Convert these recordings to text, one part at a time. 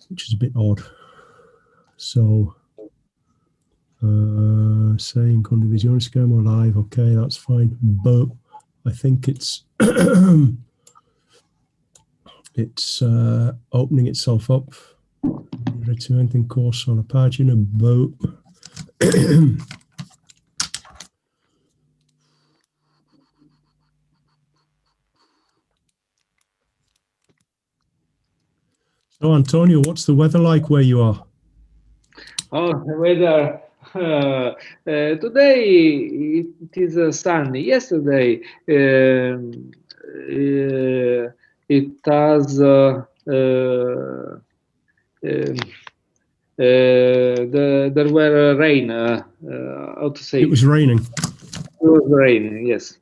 which is a bit odd. So, saying condivisione schermo live, okay, that's fine. But I think it's it's opening itself up. Ricevuto in corso la pagina, but so Antonio, what's the weather like where you are? Oh, the weather. Today it is sunny. Yesterday it has there were rain. How to say? It was raining. It was raining. Yes.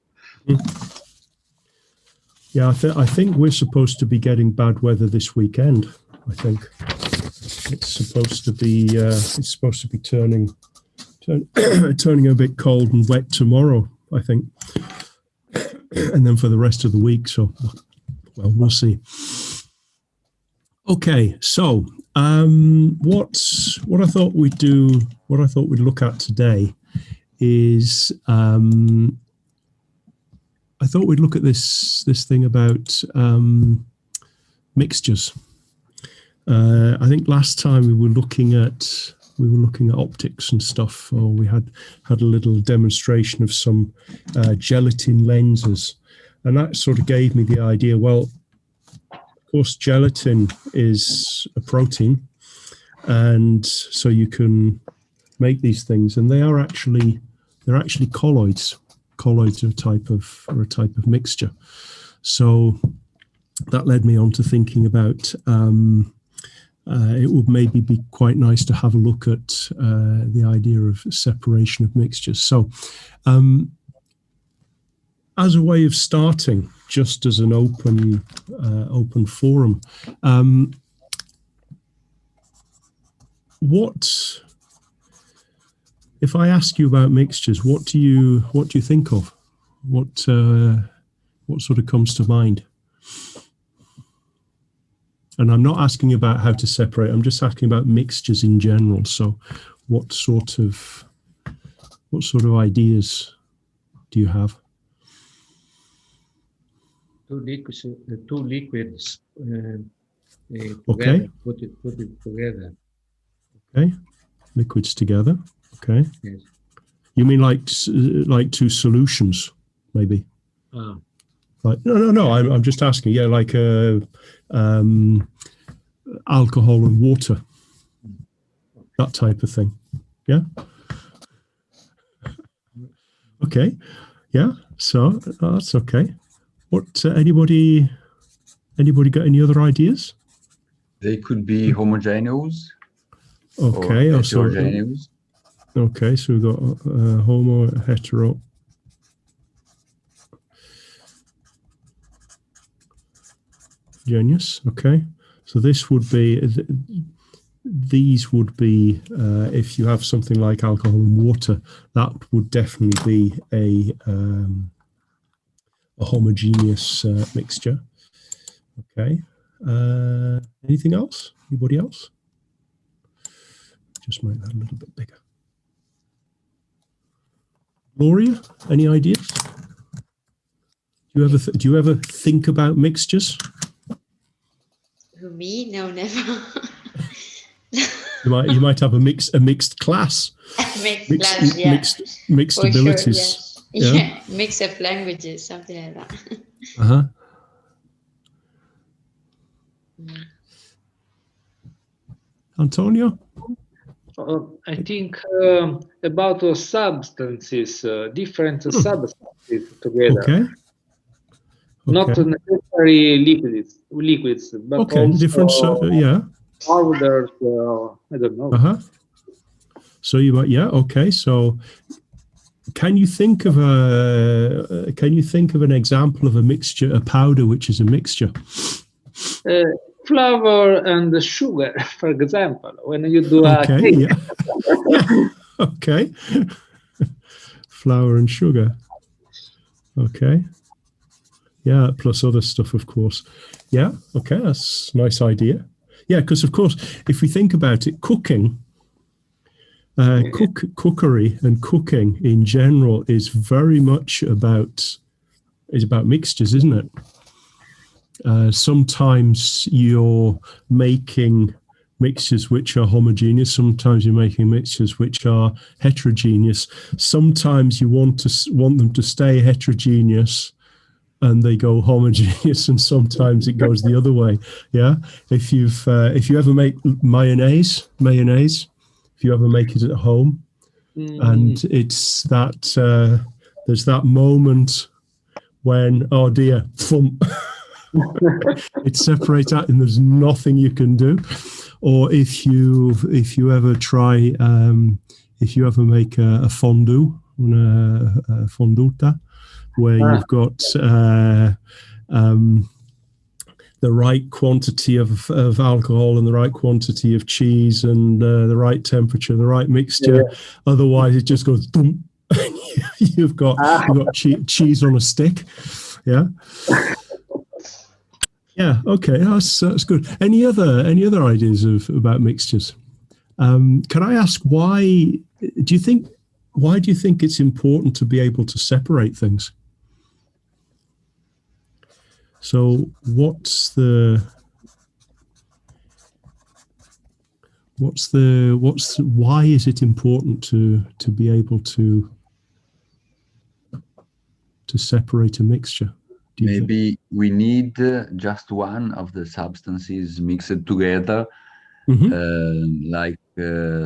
Yeah, I think we're supposed to be getting bad weather this weekend. I think it's supposed to be turning a bit cold and wet tomorrow, I think, and then for the rest of the week. So, well, we'll see. Okay, so what I thought we'd do, what I thought we'd look at today is I thought we'd look at this thing about mixtures. I think last time we were looking at optics and stuff, or we had a little demonstration of some gelatin lenses, and that sort of gave me the idea. Well, of course, gelatin is a protein, and so you can make these things, and they're actually colloids. Colloids are a type of mixture. So that led me on to thinking about it would maybe be quite nice to have a look at the idea of separation of mixtures. So as a way of starting, just as an open forum, if I ask you about mixtures, what do you think of? What sort of comes to mind? And I'm not asking about how to separate. I'm just asking about mixtures in general. So, what sort of ideas do you have? Two liquids. Okay. Put it together. Okay. Liquids together. Okay. Yes. You mean like two solutions, maybe? Ah. Like no. I'm just asking. Yeah, like alcohol and water, that type of thing. Yeah. Okay. Yeah. So that's okay. What? Anybody got any other ideas? They could be homogeneous. Okay. Or heterogeneous. Okay, so we've got homo, hetero. Genius. Okay, so this would be, these would be, if you have something like alcohol and water, that would definitely be a homogeneous mixture. Okay. Anything else? Anybody else? Just make that a little bit bigger. Gloria, any ideas? Do you ever think about mixtures? Me? No, never. you might have a mixed class. Class, yeah. Mixed for abilities. Sure, yes. Yeah, mix of languages, something like that. Uh-huh. Antonio? I think about substances, different substances together. Okay. Not necessarily liquids, but also different. Yeah. Powders. I don't know. So you might, yeah. Okay. So, can you think of an example of a mixture, a powder which is a mixture? Flour and sugar, for example, when you do a cake. Yeah. Yeah. Okay. Flour and sugar. Okay. Yeah, plus other stuff, of course. Yeah. Okay, that's a nice idea. Yeah, because of course, if we think about it, cooking, cookery and cooking in general is very much about mixtures, isn't it? Sometimes you're making mixtures which are homogeneous. Sometimes you're making mixtures which are heterogeneous. Sometimes you want them to stay heterogeneous, and they go homogeneous, and sometimes it goes the other way. Yeah, if you ever make mayonnaise, if you ever make it at home, and it's that there's that moment when, oh dear, thump, it separates out, and there's nothing you can do. Or if you ever try, if you ever make a fondue, a fonduta, where you've got the right quantity of alcohol and the right quantity of cheese and the right temperature, the right mixture. Yeah. Otherwise, it just goes boom. you've got cheese on a stick. Yeah. Yeah. Okay. That's good. Any other ideas about mixtures? Can I ask why do you think it's important to be able to separate things? So why is it important to be able to separate a mixture? Maybe we need just one of the substances mixed together, like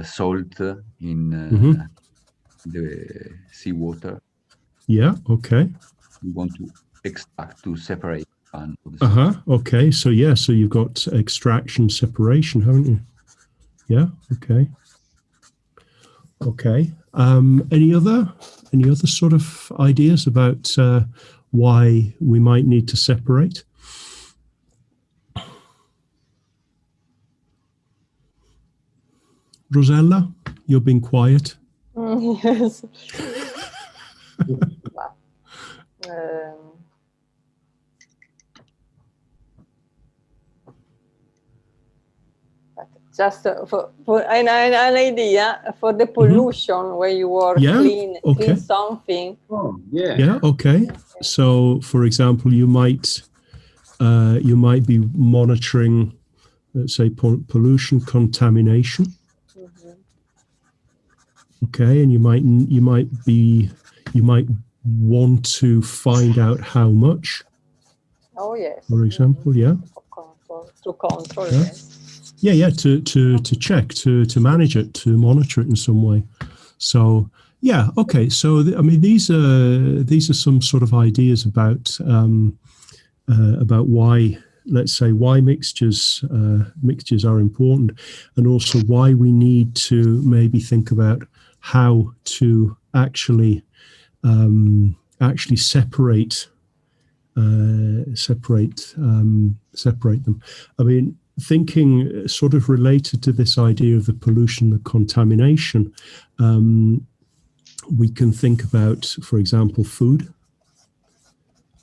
salt in the seawater. Yeah. Okay. We want to extract to separate one. Okay. So yeah. So you've got extraction, separation, haven't you? Yeah. Okay. Okay. Any other sort of ideas about why we might need to separate? Rosella, you're being quiet. Yes. Just for an idea for the pollution where you work, clean something. Oh, yeah. Yeah. Okay. So, for example, you might be monitoring, let's say, pollution, contamination. Okay, and you might want to find out how much. Oh yes. For example, yeah. To control. Yeah. Yes. Yeah. To check, to manage it, to monitor it in some way. So yeah. Okay. So I mean, these are some sort of ideas about why, let's say, why mixtures are important, and also why we need to maybe think about how to actually separate them. I mean, thinking sort of related to this idea of the pollution, the contamination, we can think about, for example, food.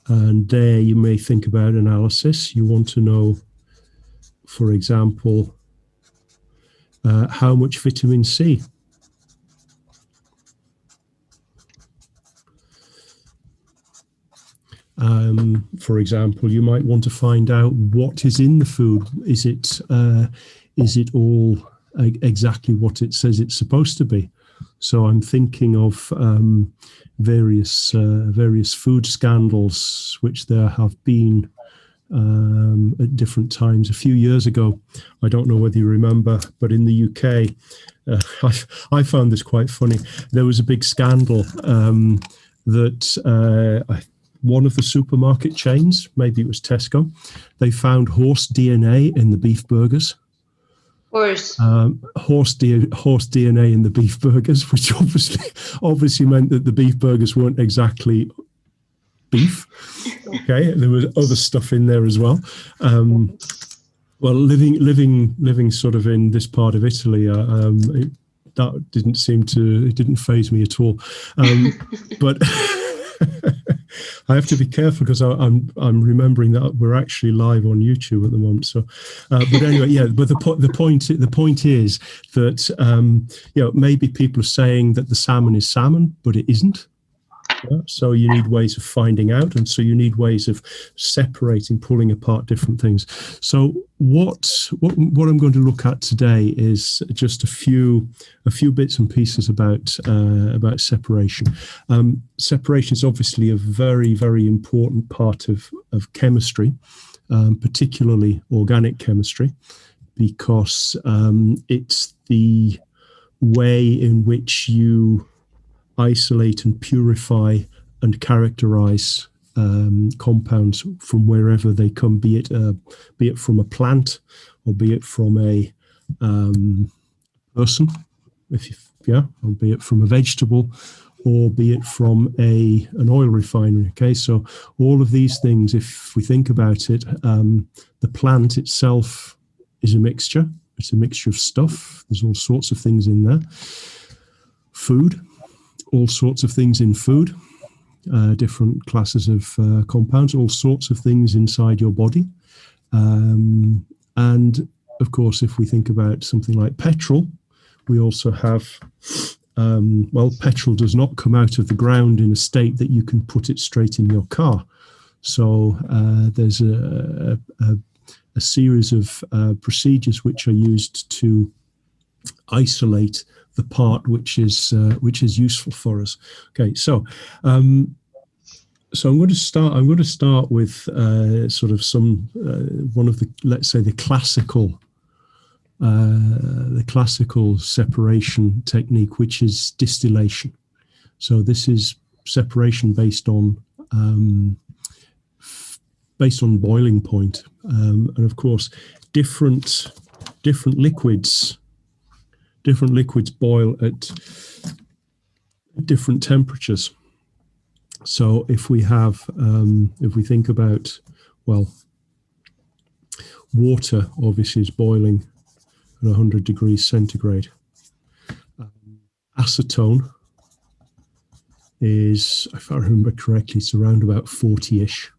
And there you may think about analysis. You want to know, for example, how much vitamin C. For example, you might want to find out what is in the food. Is it all exactly what it says it's supposed to be? So I'm thinking of various food scandals which there have been at different times. A few years ago, I don't know whether you remember, but in the UK, I found this quite funny. There was a big scandal that one of the supermarket chains, maybe it was Tesco, they found horse DNA in the beef burgers. Horse DNA in the beef burgers, which obviously meant that the beef burgers weren't exactly beef. Okay, there was other stuff in there as well. Well, living sort of in this part of Italy, that didn't faze me at all. But I have to be careful because I'm remembering that we're actually live on YouTube at the moment. So, but anyway, yeah. But the point is that maybe people are saying that the salmon is salmon, but it isn't. Yeah? So you need ways of finding out, and so you need ways of separating, pulling apart different things. So what I'm going to look at today is just a few bits and pieces about separation. Separation is obviously a very, very important part of chemistry, particularly organic chemistry, because it's the way in which you isolate and purify and characterize compounds from wherever they come, be it from a plant or be it from a person, or be it from a vegetable, or be it from an oil refinery. Okay, so all of these things, if we think about it, the plant itself is a mixture. It's a mixture of stuff. There's all sorts of things in there. Food. All sorts of things in food, different classes of compounds, all sorts of things inside your body. And of course, if we think about something like petrol, we also have, petrol does not come out of the ground in a state that you can put it straight in your car. So there's a series of procedures which are used to isolate the part which is useful for us. Okay, so I'm going to start with sort of some one of the, let's say, the classical separation technique, which is distillation. So this is separation based on boiling point, and of course different liquids boil at different temperatures. So if we think about, water obviously is boiling at 100 degrees centigrade. Acetone is, if I remember correctly, it's around about 40-ish.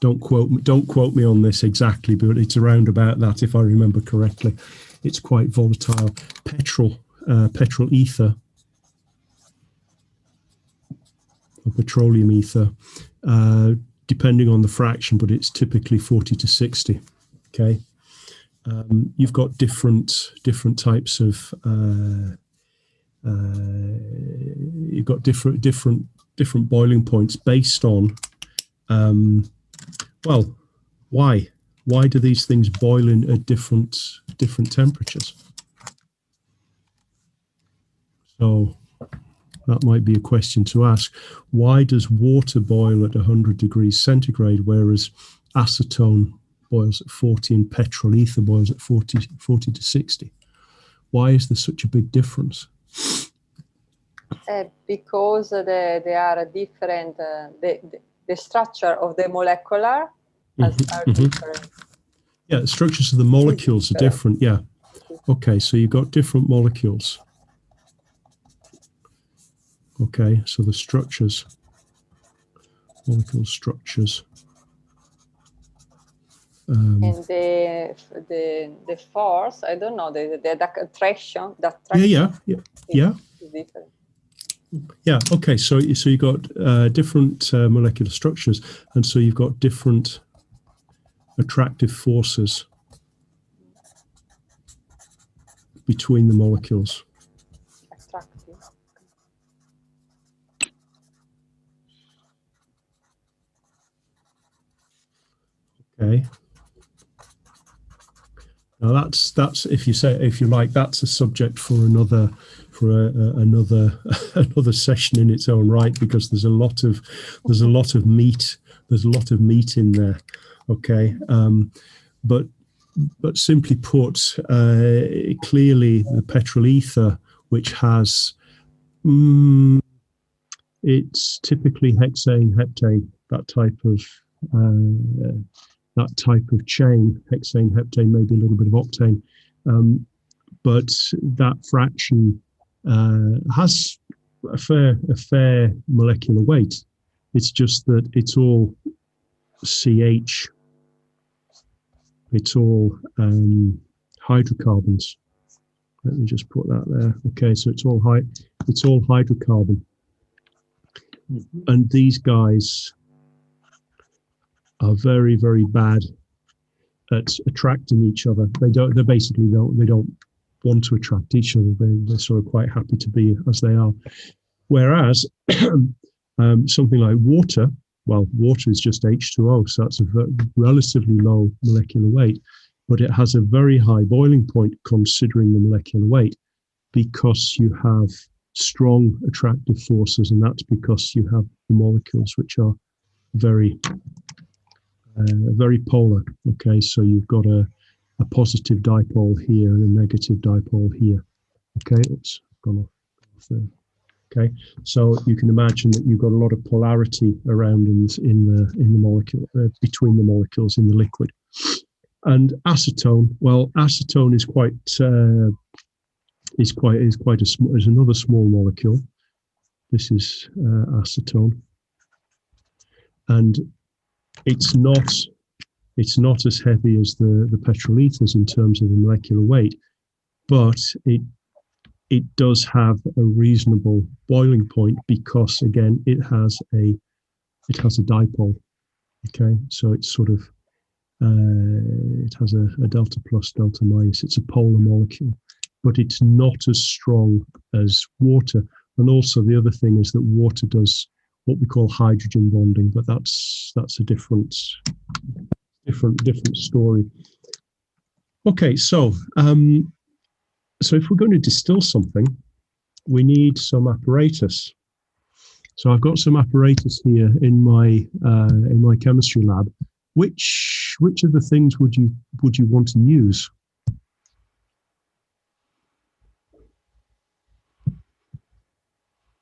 Don't quote me on this exactly, but it's around about that, if I remember correctly. It's quite volatile. Petrol ether, or petroleum ether, depending on the fraction, but it's typically 40 to 60. Okay, you've got different types of you've got different boiling points based on why do these things boil in at different temperatures? So that might be a question to ask. Why does water boil at 100 degrees centigrade, whereas acetone boils at 40 and petrol ether boils at 40 to 60? Why is there such a big difference? Because they are different. The structure of the molecular are different. Yeah, the structures of the molecules are different. Yeah. Okay, so you've got different molecules. Okay, so the structures, molecule structures. And the force, I don't know, the attraction. Yeah. Is different. Yeah. Okay. So you've got different molecular structures, and so you've got different attractive forces between the molecules. Okay. Now that's if you like, that's a subject for another session in its own right, because there's a lot of meat in there. Okay, but simply put, clearly the petrol ether, which has it's typically hexane, heptane, that type of chain, hexane, heptane, maybe a little bit of octane, but that fraction has a fair molecular weight. It's just that it's all CH. It's all hydrocarbons. Let me just put that there. Okay, so it's all hydrocarbon. And these guys are very, very bad at attracting each other. They don't want to attract each other. They're sort of quite happy to be as they are. Whereas something like water, well, water is just H2O, so that's a relatively low molecular weight, but it has a very high boiling point considering the molecular weight, because you have strong attractive forces, and that's because you have the molecules which are very polar. Okay, so you've got a positive dipole here and a negative dipole here. Okay, oops, gone off there. Okay, so you can imagine that you've got a lot of polarity around in the molecule, between the molecules in the liquid. And acetone, well, acetone is another small molecule. This is acetone, and it's not as heavy as the petrol ethers in terms of the molecular weight, but it does have a reasonable boiling point because, again, it has a dipole. Okay, so it's sort of it has a delta plus, delta minus. It's a polar molecule, but it's not as strong as water. And also the other thing is that water does what we call hydrogen bonding, but that's a different story. Okay, so if we're going to distill something, we need some apparatus. So I've got some apparatus here in my chemistry lab. Which of the things would you want to use?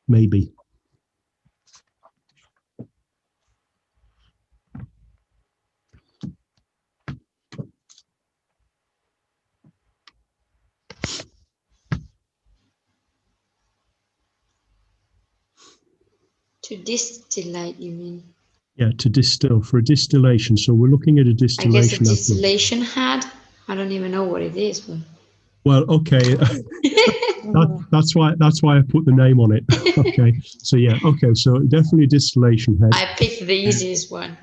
Maybe. To distillate, you mean? Yeah, to distill, for a distillation. So we're looking at a I guess distillation. a distillation head. I don't even know what it is. But... Well, okay. That's why I put the name on it. Okay. So yeah. Okay. So definitely a distillation head. I picked the easiest one.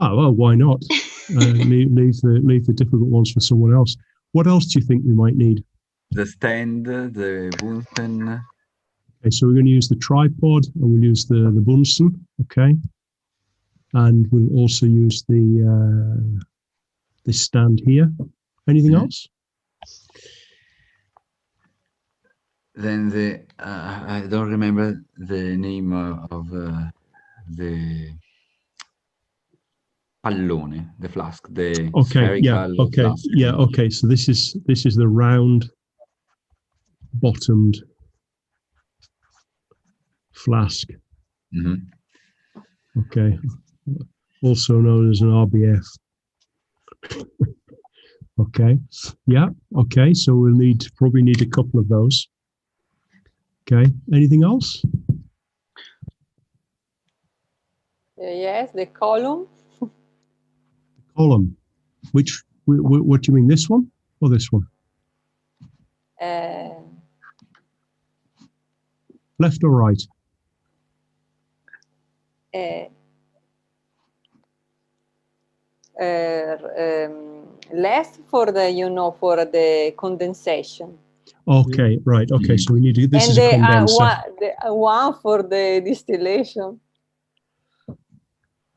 Oh well, why not? Leave the difficult ones for someone else. What else do you think we might need? The stand, the Bunsen. Okay, so we're going to use the tripod, and we'll use the Bunsen. Okay. And we'll also use this stand here. Anything else? Then I don't remember the name of the pallone, the flask, the spherical flask. Yeah, okay. So this is the round bottomed flask. Okay. Also known as an RBF. Okay. Yeah. Okay. So we'll probably need a couple of those. Okay. Anything else? Yes, the column. Column. What do you mean? This one or this one? Left or right? Left for the condensation. Okay, right. Okay, so we need to. This is a condenser. One for the distillation.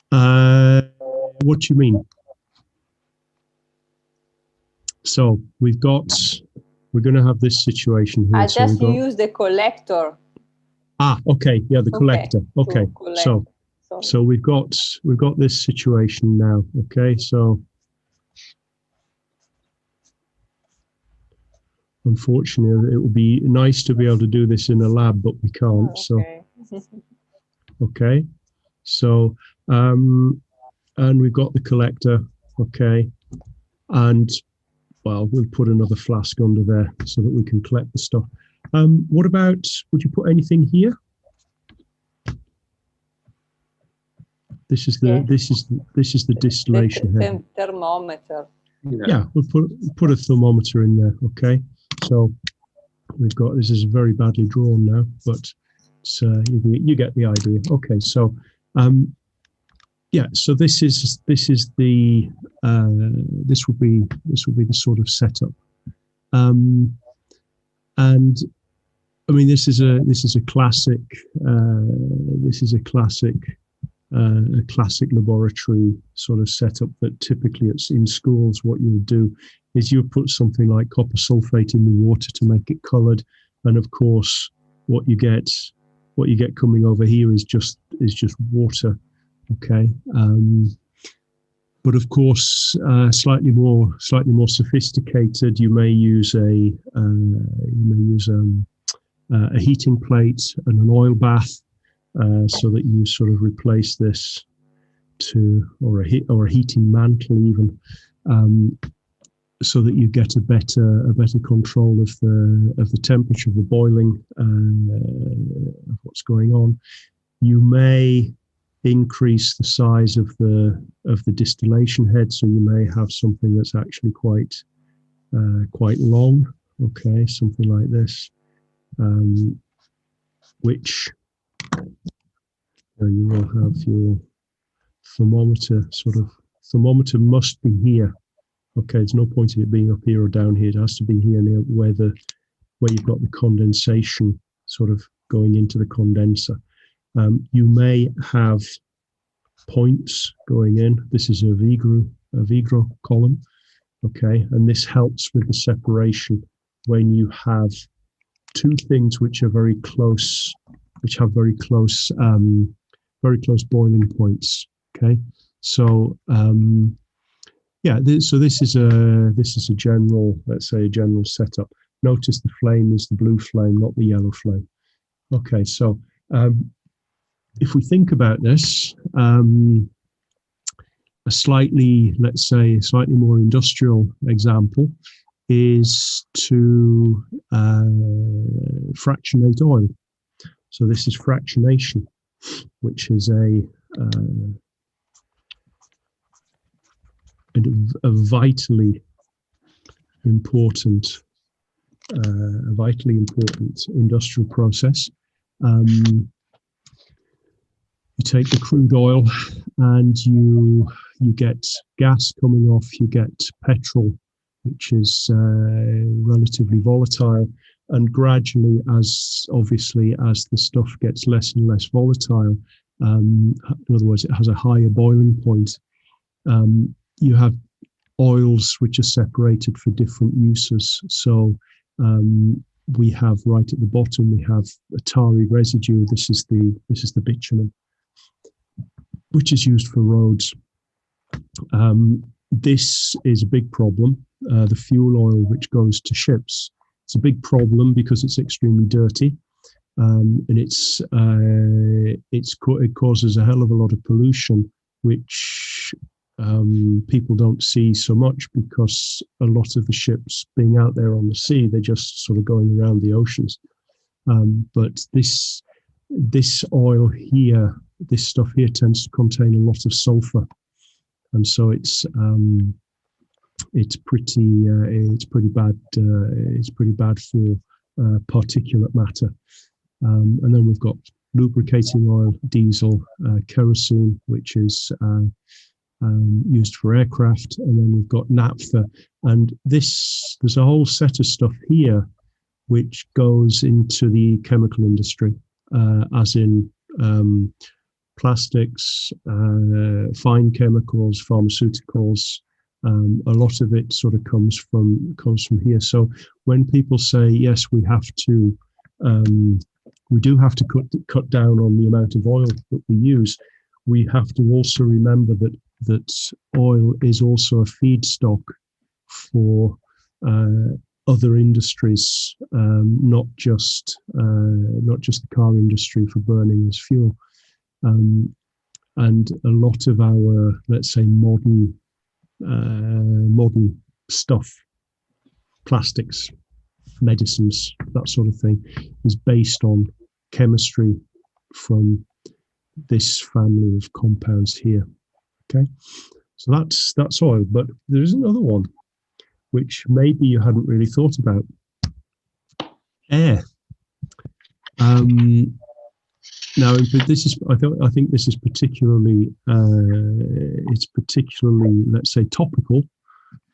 What do you mean? So we're going to have this situation here. I just use the collector. Ah, okay. Yeah, the collector. Okay. So we've got this situation now. Okay, so unfortunately, it would be nice to be able to do this in a lab, but we can't. Okay. So okay, so and we've got the collector. Okay, and well, we'll put another flask under there so that we can collect the stuff. What about? Would you put anything here? This is the Yeah. this is the distillation head. Thermometer. Yeah, we'll put a thermometer in there. Okay, so we've got, this is very badly drawn now, but it's, you get the idea. Okay, so yeah, so this is the this would be the sort of setup, and I mean this is a classic a classic laboratory sort of setup that typically it's in schools. What you would do is you would put something like copper sulfate in the water to make it colored, and of course what you get coming over here is just water. Okay, but of course slightly more sophisticated, you may use a heating plate and an oil bath, so that you sort of replace this or a heating mantle even, so that you get a better control of the temperature of the boiling of what's going on. You may increase the size of the distillation head, so you may have something that's actually quite long. Okay, something like this, which you will have your thermometer. Thermometer must be here. Okay, there's no point in it being up here or down here. It has to be here near where you've got the condensation sort of going into the condenser. You may have points going in. This is a Vigro column. Okay, and this helps with the separation when you have two things which are very close, which have very close boiling points. Okay, so yeah, so this is a general, let's say a general setup. Notice the flame is the blue flame, not the yellow flame. Okay, so if we think about this, a slightly more industrial example is to fractionate oil. So this is fractionation, which is a vitally important industrial process. You take the crude oil and you get gas coming off, you get petrol, which is relatively volatile, and gradually, as the stuff gets less and less volatile, in other words, it has a higher boiling point, you have oils which are separated for different uses. So we have right at the bottom, we have a tarry residue. This is the bitumen, which is used for roads. This is a big problem. The fuel oil which goes to ships, it's a big problem because it's extremely dirty, and it causes a hell of a lot of pollution, which people don't see so much because a lot of the ships being out there on the sea, they're just sort of going around the oceans. But this oil here, this stuff here tends to contain a lot of sulfur, and so it's pretty bad. It's pretty bad for particulate matter. And then we've got lubricating oil, diesel, kerosene, which is used for aircraft, and then we've got naphtha. And there's a whole set of stuff here which goes into the chemical industry, as in plastics, fine chemicals, pharmaceuticals. A lot of it sort of comes from here. So when people say yes, we do have to cut down on the amount of oil that we use, we have to also remember that oil is also a feedstock for other industries, not just the car industry for burning as fuel. And a lot of our, let's say, modern stuff, plastics, medicines, that sort of thing, is based on chemistry from this family of compounds here. Okay, so that's oil, but there is another one which maybe you hadn't really thought about. Air. Now, this is I think this is particularly it's particularly, let's say, topical,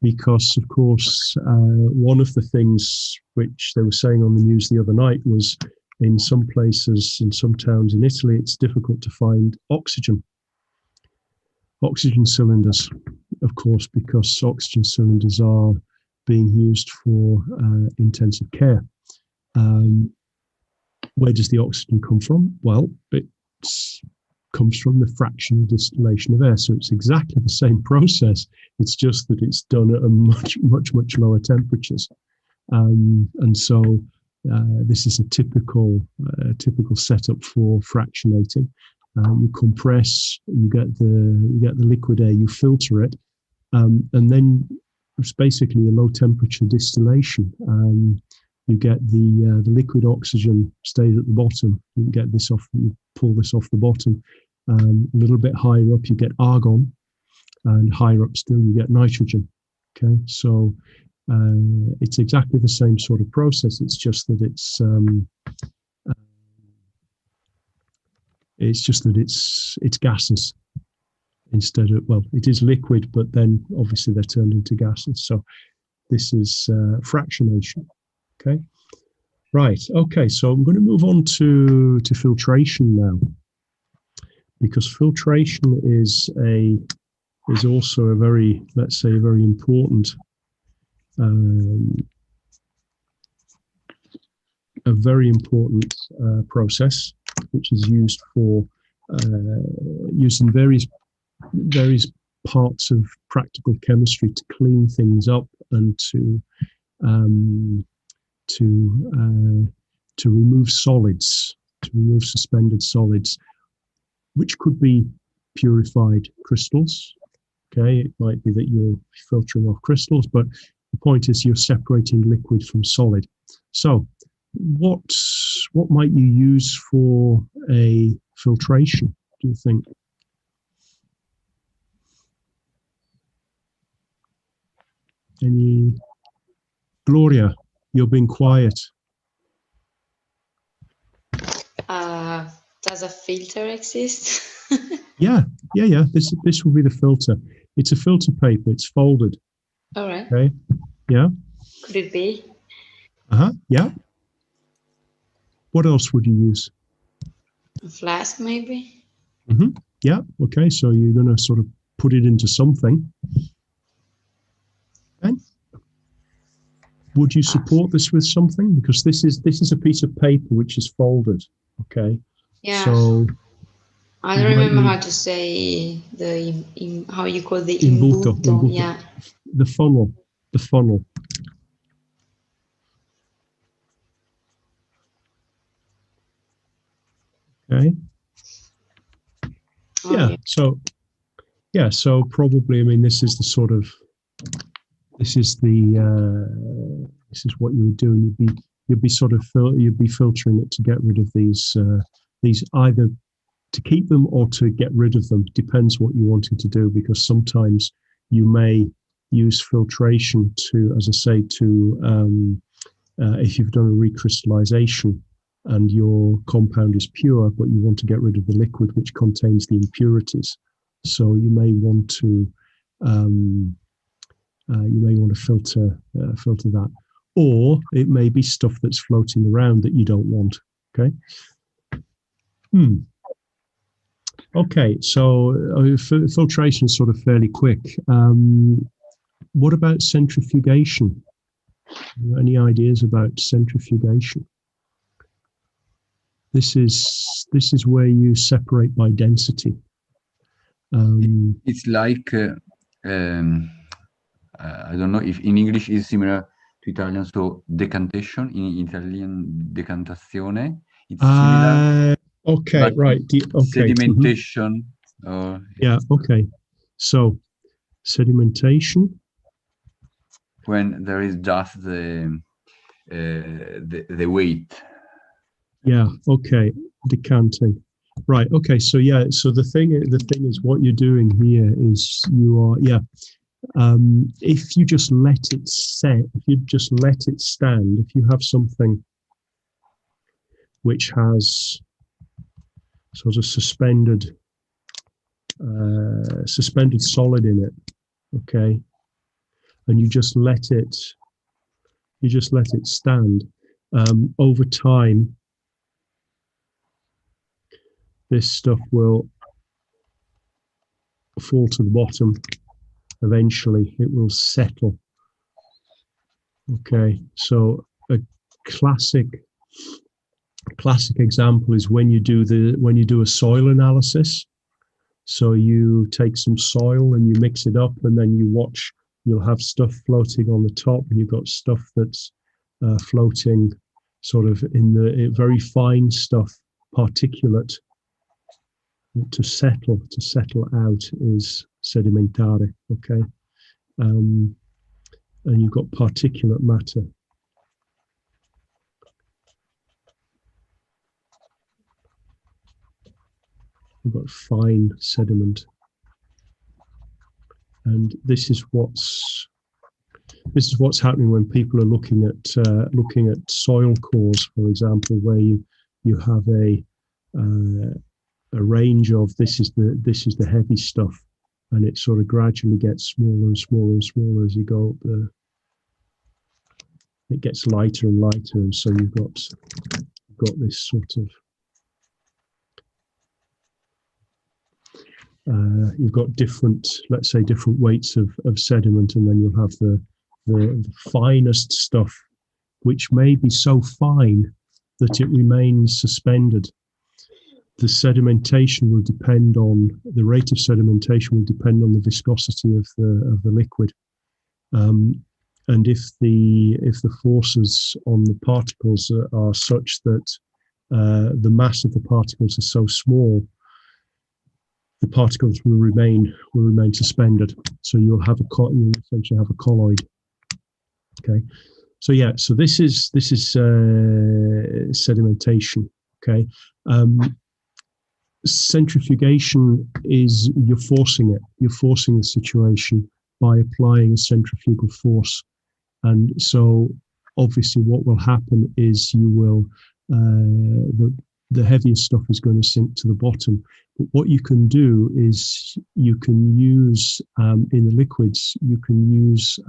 because of course one of the things which they were saying on the news the other night was, in some places, in some towns in Italy, it's difficult to find oxygen cylinders, of course, because oxygen cylinders are being used for intensive care. Where does the oxygen come from? Well, it comes from the fractional distillation of air. So it's exactly the same process. It's just that it's done at a much lower temperatures. And so this is a typical setup for fractionating. You compress, you get the liquid air, you filter it, and then it's basically a low temperature distillation. You get the liquid oxygen stays at the bottom. You get this off. You pull this off the bottom. A little bit higher up, you get argon, and higher up still, you get nitrogen. Okay, so it's exactly the same sort of process. It's just that it's gases instead of, well, it is liquid, but then obviously they're turned into gases. So this is fractionation. Okay, right. Okay, so I'm going to move on to filtration now, because filtration is also a very, let's say, very important process, which is used for using various parts of practical chemistry to clean things up and to remove solids, to remove suspended solids, which could be purified crystals. Okay, it might be that you're filtering off crystals, but the point is you're separating liquid from solid. So what might you use for a filtration, do you think? Any? Gloria, you're being quiet. Does a filter exist? Yeah. This will be the filter. It's a filter paper. It's folded. All right. Okay. Yeah. Could it be? Yeah. What else would you use? A flask, maybe? Yeah. Okay. So you're going to sort of put it into something. Okay. Would you support this with something? Because this is a piece of paper which is folded. Okay. Yeah. So I don't remember how to say how you call the imbuto. Yeah. The funnel. Okay. Oh, yeah. So probably, I mean, this is what you would do, and you'd be filtering it to get rid of these either to keep them or to get rid of them. Depends what you're wanting to do, because sometimes you may use filtration to, as I say, if you've done a recrystallization and your compound is pure, but you want to get rid of the liquid which contains the impurities. So you may want to filter that, or it may be stuff that's floating around that you don't want. Okay. Okay, so filtration is sort of fairly quick. What about centrifugation? Any ideas about centrifugation? This is where you separate by density. It's like I don't know if in English is similar to Italian. So decantation, in Italian decantazione. It's similar. Okay, right. Sedimentation. Yeah. Okay. So sedimentation. When there is just the weight. Yeah. Okay. Decanting. Right. Okay. So yeah. So the thing is, what you're doing here is you are if you just let it set, if you just let it stand, if you have something which has sort of suspended solid in it, okay, and you just let it stand, over time this stuff will fall to the bottom. Eventually it will settle. Okay, so a classic example is when you do a soil analysis. So you take some soil and you mix it up, and then you'll have stuff floating on the top, and you've got stuff that's floating sort of in the very fine stuff, particulate. To settle out is sedimentare, okay? And you've got particulate matter. You've got fine sediment, and this is what's happening when people are looking at soil cores, for example, where you have a range of this is the heavy stuff, and it sort of gradually gets smaller and smaller and smaller as you go up the. It gets lighter and lighter, and so you've got this sort of. You've got different, let's say, different weights of sediment, and then you'll have the finest stuff, which may be so fine that it remains suspended. The sedimentation will depend on the rate of sedimentation will depend on the viscosity of the liquid, and if the forces on the particles are such that the mass of the particles is so small, the particles will remain suspended. So you'll essentially have a colloid. Okay, so yeah, so this is sedimentation. Okay, centrifugation is you're forcing the situation by applying a centrifugal force, and so obviously what will happen is you will the heaviest stuff is going to sink to the bottom. But what you can do is you can use in the liquids, you can use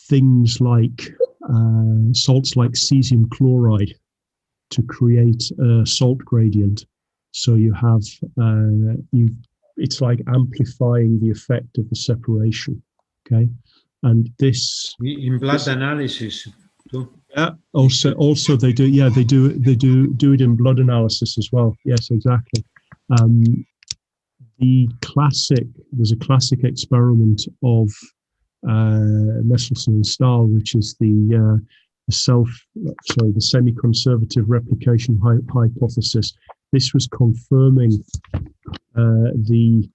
things like salts like cesium chloride to create a salt gradient. So you have it's like amplifying the effect of the separation. Okay, and this in blood analysis too. Yeah. Also they do. Yeah, they do it in blood analysis as well. Yes, exactly. There's a classic experiment of Messelson and Stahl, which is the semi-conservative replication hypothesis. This was confirming the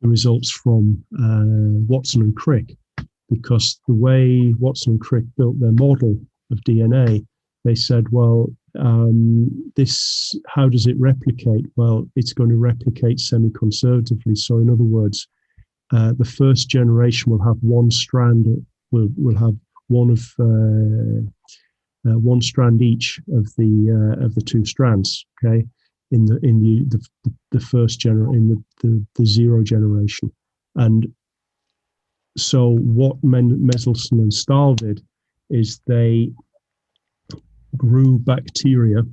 results from Watson and Crick. Because the way Watson and Crick built their model of DNA, they said, well, how does it replicate? Well, it's going to replicate semi-conservatively. So in other words, the first generation will have one strand, will have one strand each of the two strands. Okay, in the first generation, in the zero generation, and so what Messelson and Stahl did is they grew bacteria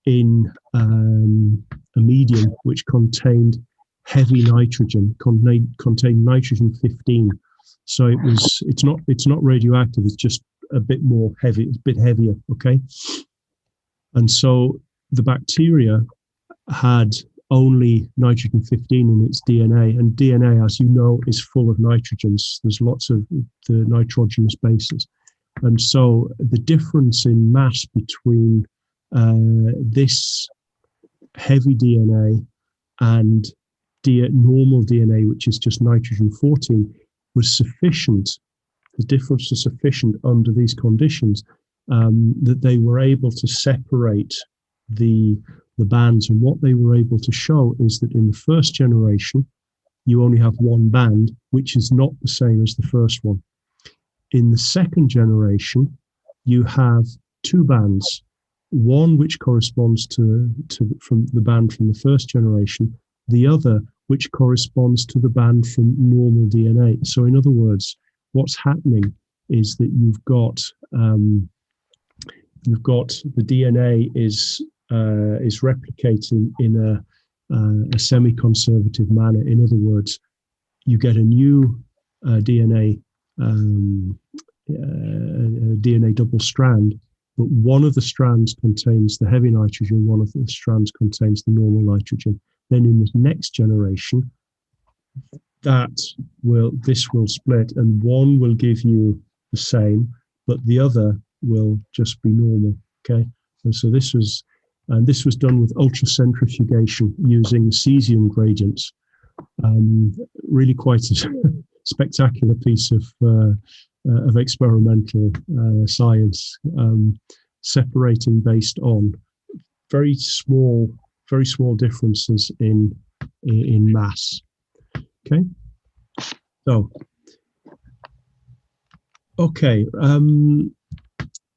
in a medium which contained heavy nitrogen, contained nitrogen 15. So it's not radioactive. It's just a bit more heavy. It's a bit heavier. Okay, and so the bacteria had only nitrogen 15 in its DNA, and DNA, as you know, is full of nitrogens. There's lots of the nitrogenous bases, and so the difference in mass between this heavy DNA and normal DNA, which is just nitrogen 14, was sufficient. The difference was sufficient under these conditions that they were able to separate the bands. And what they were able to show is that in the first generation, you only have one band, which is not the same as the first one. In the second generation, you have two bands, one which corresponds to from the band from the first generation, the other which corresponds to the band from normal DNA. So in other words, what's happening is that you've got the DNA is replicating in a semi-conservative manner. In other words, you get a new DNA double strand, but one of the strands contains the heavy nitrogen, one of the strands contains the normal nitrogen. Then in the next generation, this will split, and one will give you the same, but the other will just be normal. Okay, and so this was done with ultracentrifugation using cesium gradients. Really quite a spectacular piece of experimental science, separating based on very small differences in mass. Okay, so okay.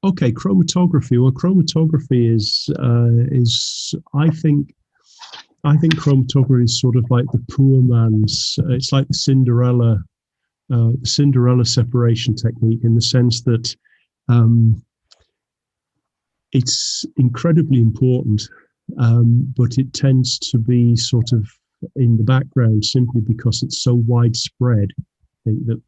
Okay, chromatography. Well, chromatography is I think chromatography is sort of like the poor man's. It's like the Cinderella separation technique, in the sense that it's incredibly important, but it tends to be sort of in the background simply because it's so widespread. I think that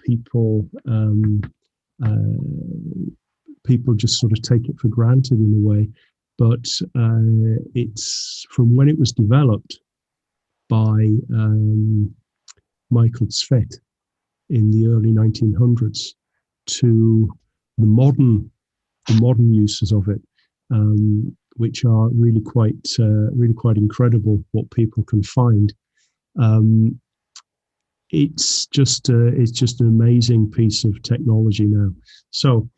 people just sort of take it for granted in a way, but it's from when it was developed by Michael Tzvedt in the early 1900s to the modern uses of it, which are really quite incredible. What people can find, it's just an amazing piece of technology now. So,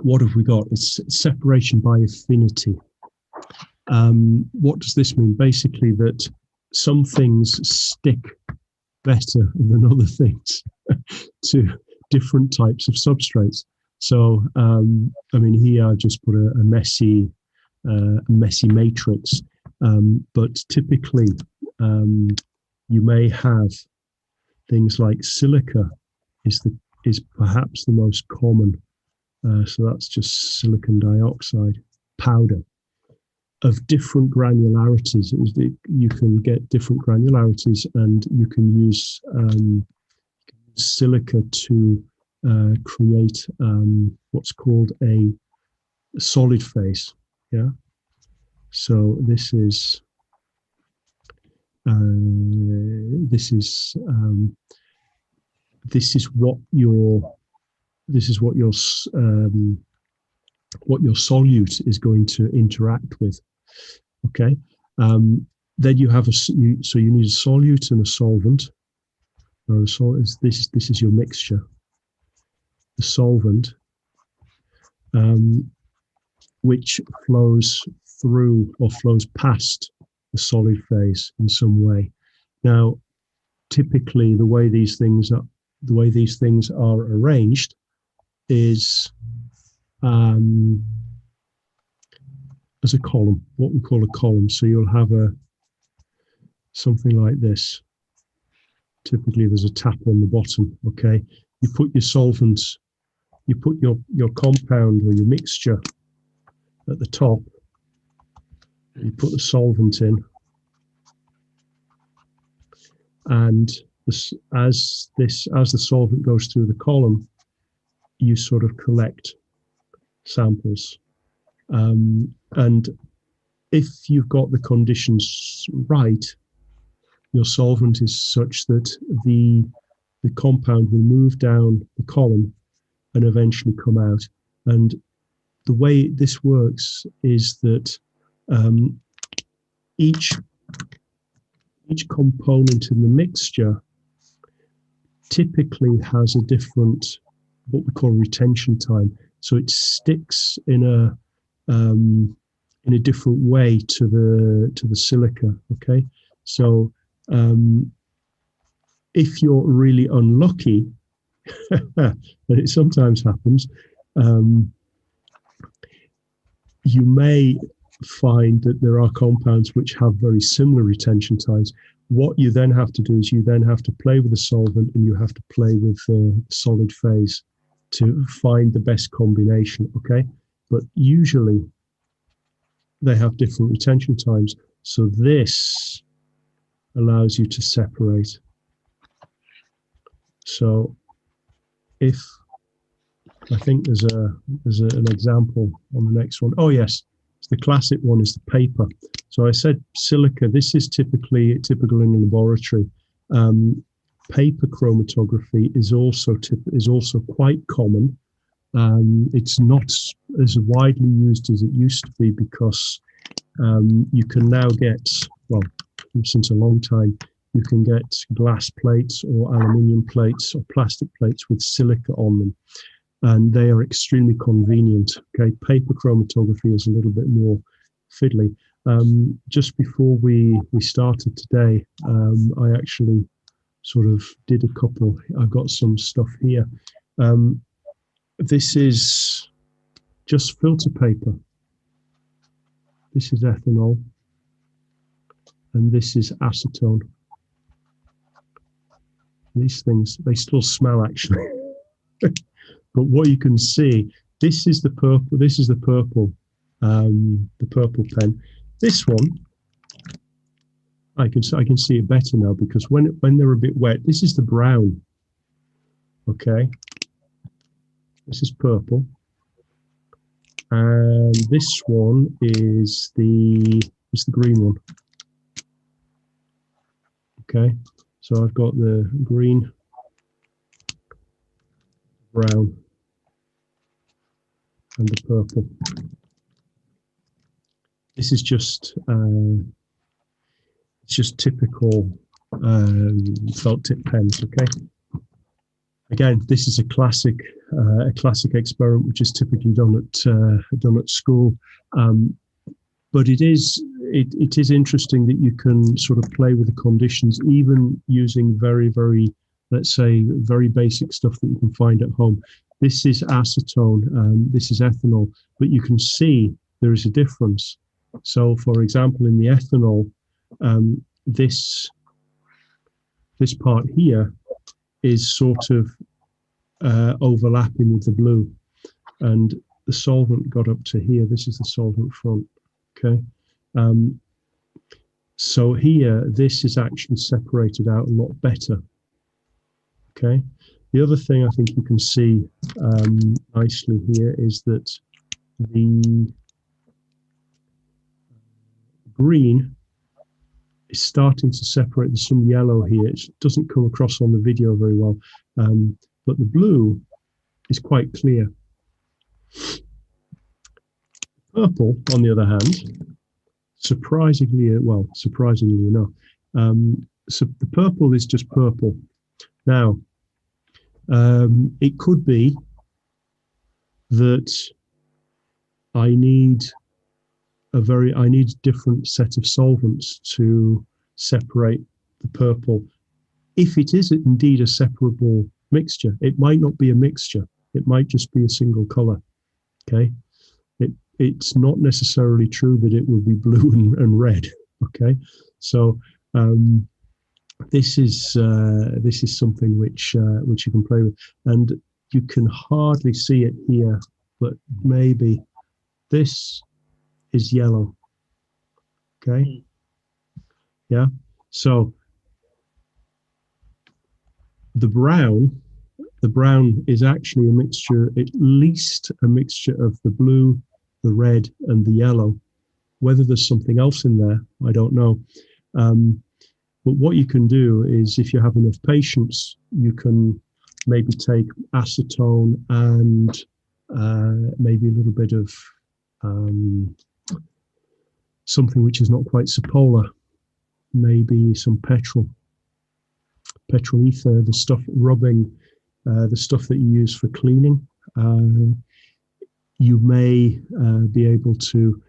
what have we got? It's separation by affinity. What does this mean? Basically, that some things stick better than other things to different types of substrates. So, I mean, here I just put a messy matrix, but typically you may have things like silica is perhaps the most common. So that's just silicon dioxide powder of different granularities. You can get different granularities, and you can use silica to create what's called a solid phase. Yeah. So this is what your solute is going to interact with. Okay, then you have so you need a solute and a solvent. This is your mixture. The solvent, which flows through or flows past the solid phase in some way. Now, typically, the way these things are arranged is as a column, what we call a column. So you'll have something like this. Typically, there's a tap on the bottom. Okay, you put your solvents, you put your compound or your mixture at the top. You put the solvent in, and as the solvent goes through the column, you sort of collect samples, and if you've got the conditions right, your solvent is such that the compound will move down the column and eventually come out. And the way this works is that each component in the mixture typically has a different, what we call retention time. so it sticks in a different way to the silica. Okay, so if you're really unlucky, and it sometimes happens, you may find that there are compounds which have very similar retention times. What you then have to do is you then have to play with the solvent, and you have to play with the solid phase to find the best combination, okay? But usually they have different retention times. So this allows you to separate. So if, I think there's an example on the next one. Oh yes, the classic one is the paper. So I said silica. This is typical in a laboratory. Paper chromatography is also quite common. It's not as widely used as it used to be because you can now get, well, since a long time, you can get glass plates or aluminium plates or plastic plates with silica on them, and they are extremely convenient. Okay, paper chromatography is a little bit more fiddly. Just before we started today, I actually sort of did a couple. I've got some stuff here. This is just filter paper. This is ethanol, and this is acetone. These things, they still smell actually. But what you can see, this is the purple. This is the purple pen. This one, I can see it better now because when they're a bit wet, this is the brown. Okay, this is purple, and this one is the green one. Okay, so I've got the green, brown, and the purple. This is just it's just typical felt tip pens. Okay. Again, this is a classic experiment which is typically done at school, but it is interesting that you can sort of play with the conditions, even using very, let's say, very basic stuff that you can find at home. This is acetone, this is ethanol, but you can see there is a difference. So, for example, in the ethanol, this part here is sort of overlapping with the blue, and the solvent got up to here. This is the solvent front. Okay, so here this is actually separated out a lot better. Okay, the other thing I think you can see nicely here is that the green is starting to separate. There's some yellow here. It doesn't come across on the video very well, but the blue is quite clear. Purple, on the other hand, surprisingly enough, so the purple is just purple. Now, it could be that I need a different set of solvents to separate the purple. If it is indeed a separable mixture, it might not be a mixture. It might just be a single color. Okay, it's not necessarily true that it will be blue and red. Okay, so this is something which you can play with, and you can hardly see it here, but maybe this is yellow. Okay, yeah. So the brown is actually a mixture, at least a mixture of the blue, the red, and the yellow. Whether there's something else in there, I don't know. But what you can do is, if you have enough patience, you can maybe take acetone and maybe a little bit of something which is not quite so polar, maybe some petrol ether, the stuff rubbing, the stuff that you use for cleaning. you may be able to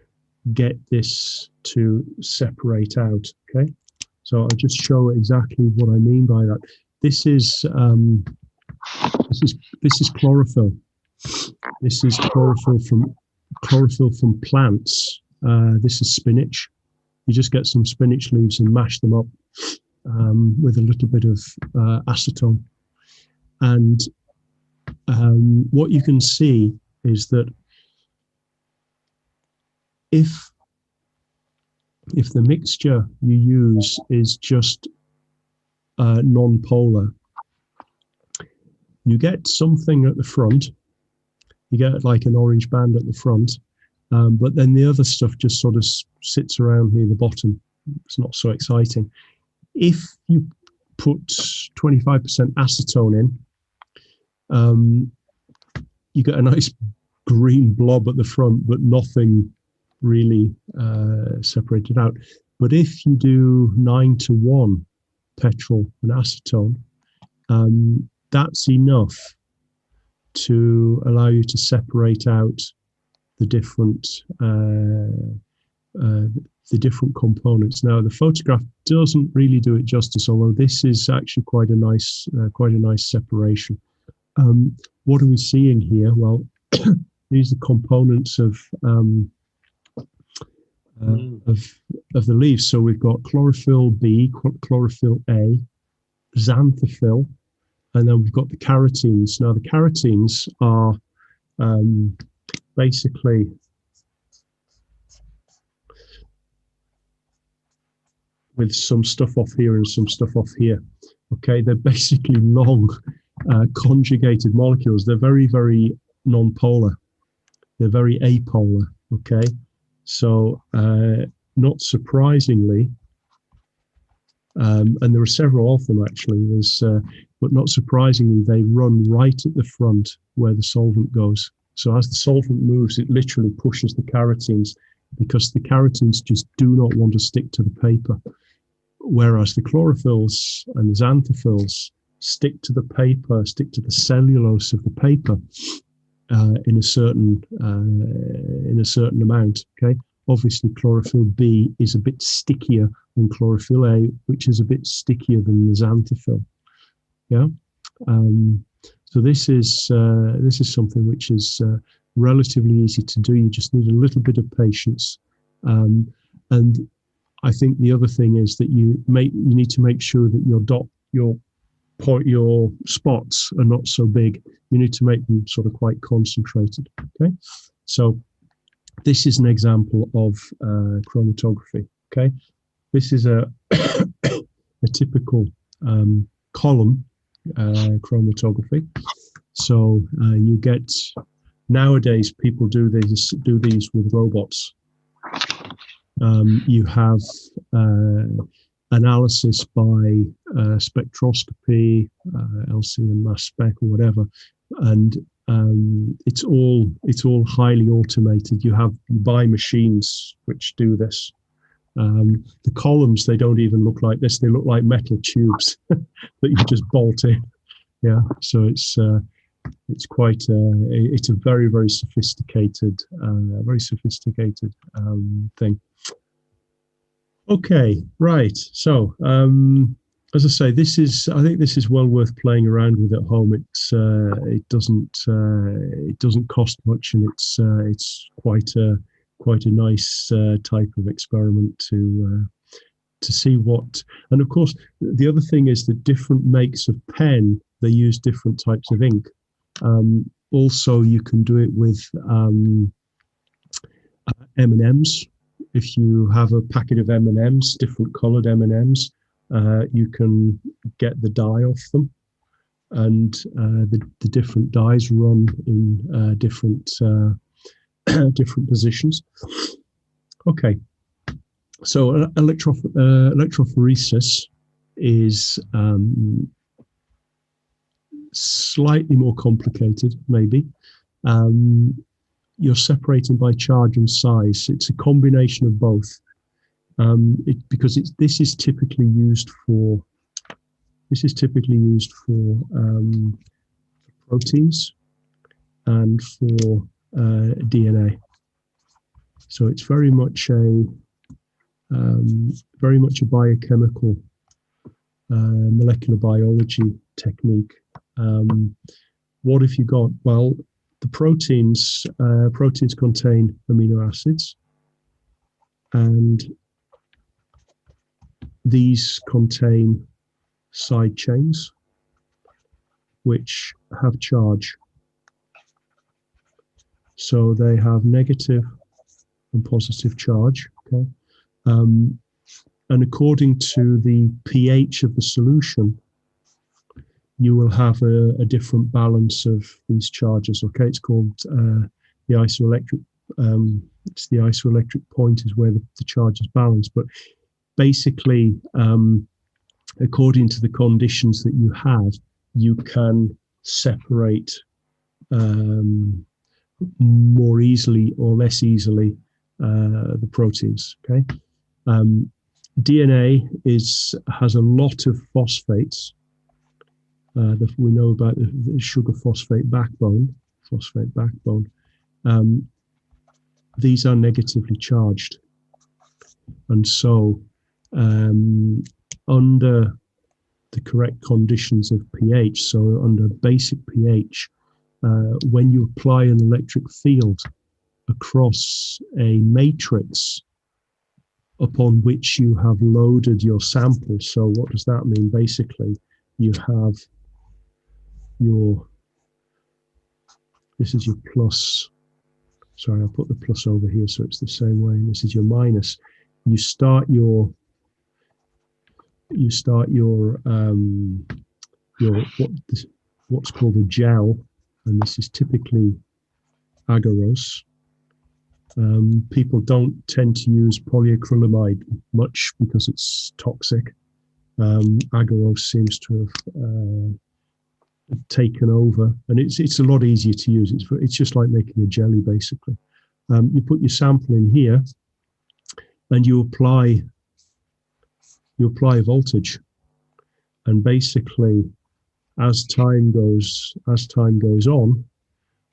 get this to separate out. Okay, so I'll just show exactly what I mean by that. This is chlorophyll. This is chlorophyll from plants. This is spinach. You just get some spinach leaves and mash them up with a little bit of acetone. And what you can see is that if the mixture you use is just non-polar, you get something at the front. You get like an orange band at the front, but then the other stuff just sort of sits around near the bottom. It's not so exciting. If you put 25% acetone in, you get a nice green blob at the front, but nothing really separated out. But if you do 9:1 petrol and acetone, that's enough to allow you to separate out the different components. Now, the photograph doesn't really do it justice, although this is actually quite a nice separation. What are we seeing here? Well, these are the components of the leaves. So we've got chlorophyll B, chlorophyll A, xanthophyll, and then we've got the carotenes. Now, the carotenes are basically with some stuff off here and some stuff off here. Okay, they're basically long conjugated molecules. They're very, very non-polar. They're very apolar. Okay, so not surprisingly, and there are several of them actually. But not surprisingly, they run right at the front where the solvent goes. So as the solvent moves, it literally pushes the carotenes, because the carotenes just do not want to stick to the paper. Whereas the chlorophylls and the xanthophylls stick to the paper, stick to the cellulose of the paper in a certain amount. Okay, obviously chlorophyll B is a bit stickier than chlorophyll A, which is a bit stickier than the xanthophyll. Yeah, so this is something which is relatively easy to do. You just need a little bit of patience, and I think the other thing is that you need to make sure that your spots are not so big. You need to make them sort of quite concentrated. Okay, so this is an example of chromatography. Okay, this is a typical column chromatography. So you get, nowadays people do these with robots. You have analysis by spectroscopy, LC and mass spec or whatever, and it's all highly automated. You buy machines which do this. The columns, they don't even look like this. They look like metal tubes that you just bolt in. Yeah, so it's quite it's a very, very sophisticated thing. Okay, right. So as I say, I think this is well worth playing around with at home. It doesn't cost much, and it's quite a nice type of experiment to see what. And of course, the other thing is that different makes of pen, they use different types of ink. Also, you can do it with M&Ms. If you have a packet of M&Ms, different coloured M&Ms, you can get the dye off them, and the different dyes run in different positions. Okay, so electrophoresis is slightly more complicated, maybe. You're separating by charge and size. It's a combination of both, because this is typically used for proteins and for DNA. So it's very much a biochemical, molecular biology technique. What have you got? Well, the proteins contain amino acids, and these contain side chains which have charge. So they have negative and positive charge. Okay, and according to the pH of the solution, you will have a different balance of these charges. Okay, it's called the isoelectric. It's the isoelectric point is where the charge is balanced. But basically, according to the conditions that you have, you can separate more easily or less easily the proteins. Okay, DNA has a lot of phosphates. That we know about the sugar phosphate backbone. These are negatively charged, and so under the correct conditions of pH, so under basic pH, when you apply an electric field across a matrix upon which you have loaded your sample. So what does that mean? Basically, you have this is your plus. Sorry, I'll put the plus over here so it's the same way. And this is your minus. You start your what's called a gel, and this is typically agarose. People don't tend to use polyacrylamide much because it's toxic. Agarose seems to have taken over, and it's a lot easier to use. It's just like making a jelly, basically. You put your sample in here, and you apply voltage, and basically, as time goes on,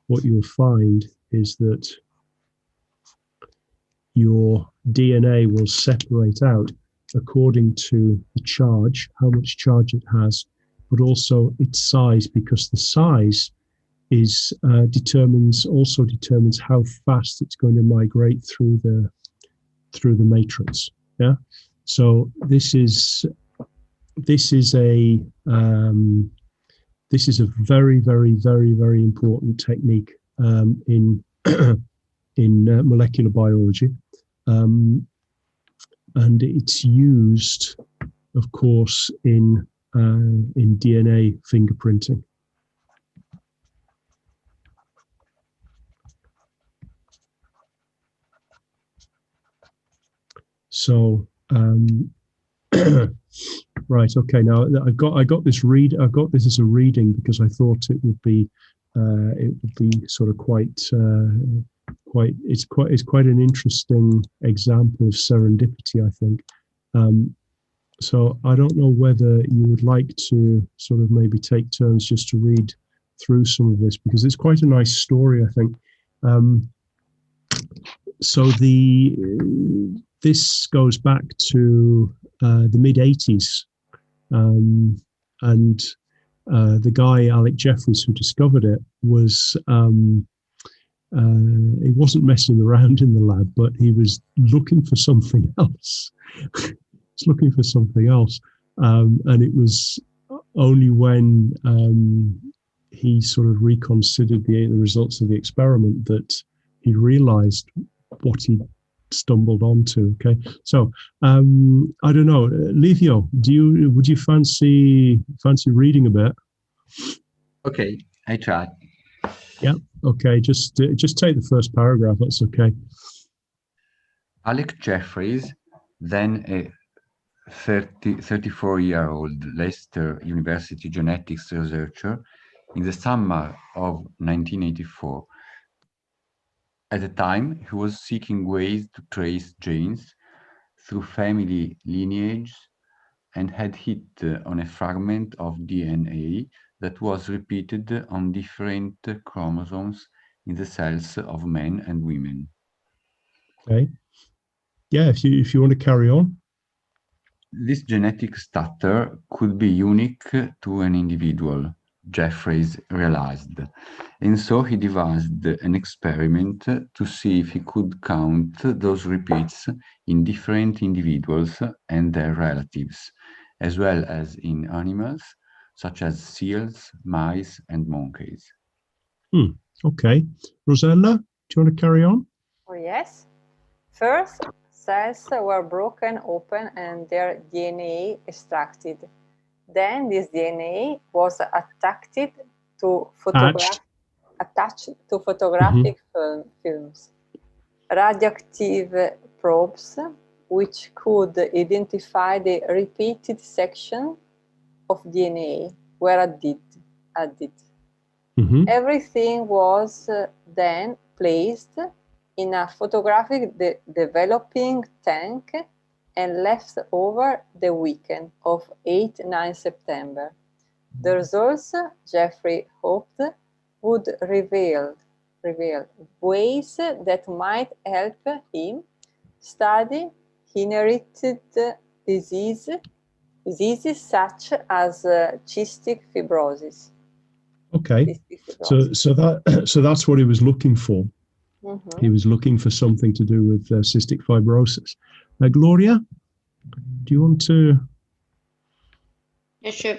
what you'll find is that your DNA will separate out according to the charge, how much charge it has, but also its size, because the size is determines how fast it's going to migrate through the matrix. Yeah. So this is a very, very, very, very important technique in molecular biology, and it's used, of course, in DNA fingerprinting. So right, okay. Now I got this as a reading because I thought it would be sort of quite it's quite an interesting example of serendipity, I think. So I don't know whether you would like to sort of maybe take turns just to read through some of this, because it's quite a nice story, I think. So this goes back to the mid-80s, and the guy Alec Jeffreys, who discovered it, was he wasn't messing around in the lab, but he was looking for something else. And it was only when he sort of reconsidered the results of the experiment that he realized what he stumbled onto. Okay, so I don't know, Livio, would you fancy reading a bit? Okay, I try. Yeah, okay, just take the first paragraph, that's okay. Alec Jeffreys, then a 34-year-old Leicester University genetics researcher, in the summer of 1984. At the time, he was seeking ways to trace genes through family lineage and had hit on a fragment of DNA that was repeated on different chromosomes in the cells of men and women. Okay. Yeah, if you want to carry on. This genetic stutter could be unique to an individual, Jeffreys realized, and so he devised an experiment to see if he could count those repeats in different individuals and their relatives, as well as in animals such as seals, mice, and monkeys. Okay. Rosella, do you want to carry on? Oh, yes. First, cells were broken open and their DNA extracted. Then this DNA was attached to photographic films. Radioactive probes, which could identify the repeated section of DNA, were added. Everything was then placed in a photographic developing tank and left over the weekend of 8-9 September. The results, Jeffrey hoped, would reveal ways that might help him study inherited diseases such as cystic fibrosis. Okay, so that's what he was looking for. He was looking for something to do with cystic fibrosis. Gloria, do you want to? Yeah, sure.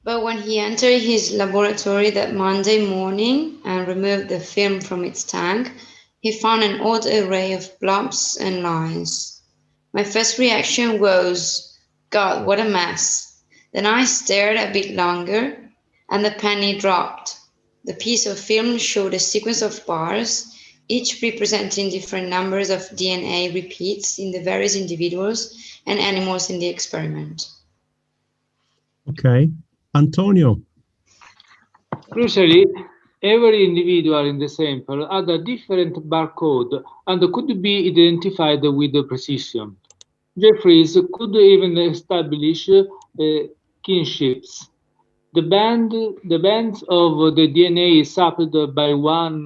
But when he entered his laboratory that Monday morning and removed the film from its tank, he found an odd array of blobs and lines. My first reaction was, God, what a mess. Then I stared a bit longer, and the penny dropped. The piece of film showed a sequence of bars, each representing different numbers of DNA repeats in the various individuals and animals in the experiment. Okay. Antonio. Crucially, every individual in the sample had a different barcode and could be identified with precision. Jeffreys could even establish kinships. The bands of the DNA sampled by one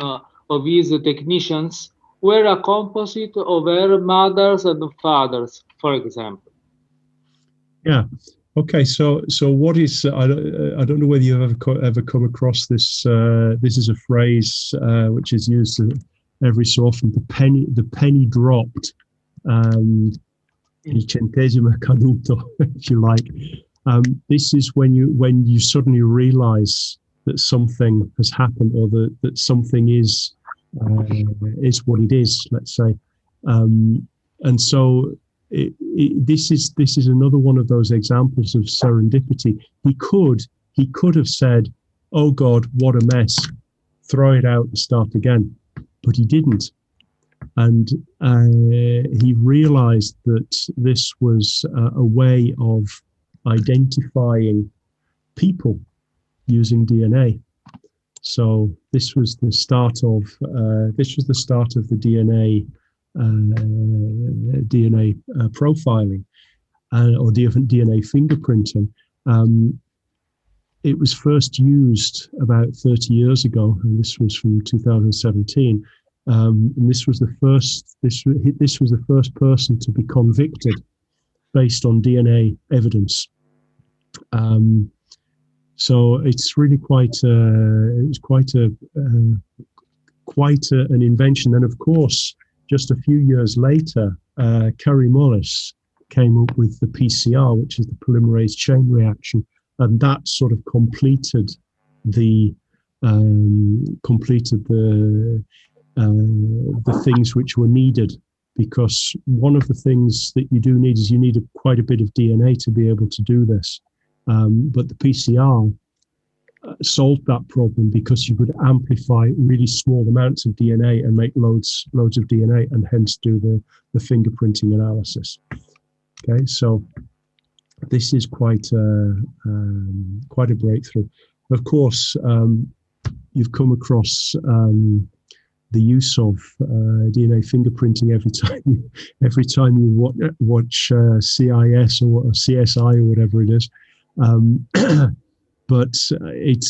of his technicians were a composite of her mothers and fathers, for example. Yeah. Okay. So what is? I don't know whether you've ever come across this. This is a phrase which is used every so often. The penny dropped. Il centesimo caduto, if you like. This is when you suddenly realize that something has happened, or that something is what it is, let's say. And so this is another one of those examples of serendipity. He could have said, "Oh God, what a mess! Throw it out and start again," but he didn't. And he realized that this was a way of identifying people using DNA. So this was the start of the DNA profiling or DNA fingerprinting. It was first used about 30 years ago, and this was from 2017. And this was the first person to be convicted based on DNA evidence. So it's really quite an invention. And of course, just a few years later, Kerry Mullis came up with the PCR, which is the polymerase chain reaction, and that sort of completed the things which were needed, because one of the things that you do need is you need quite a bit of DNA to be able to do this. But the PCR solved that problem because you could amplify really small amounts of DNA and make loads of DNA, and hence do the fingerprinting analysis. Okay, so this is quite a breakthrough. Of course, you've come across the use of DNA fingerprinting every time you watch CIS or CSI or whatever it is. but it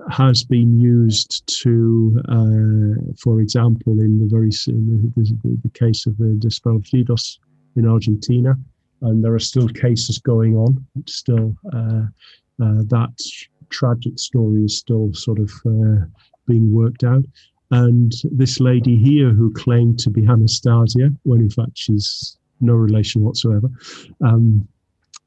has been used to, for example, in the case of the Despelcidos in Argentina, and there are still cases going on. Still, that tragic story is still sort of being worked out. And this lady here who claimed to be Anastasia, when in fact she's no relation whatsoever.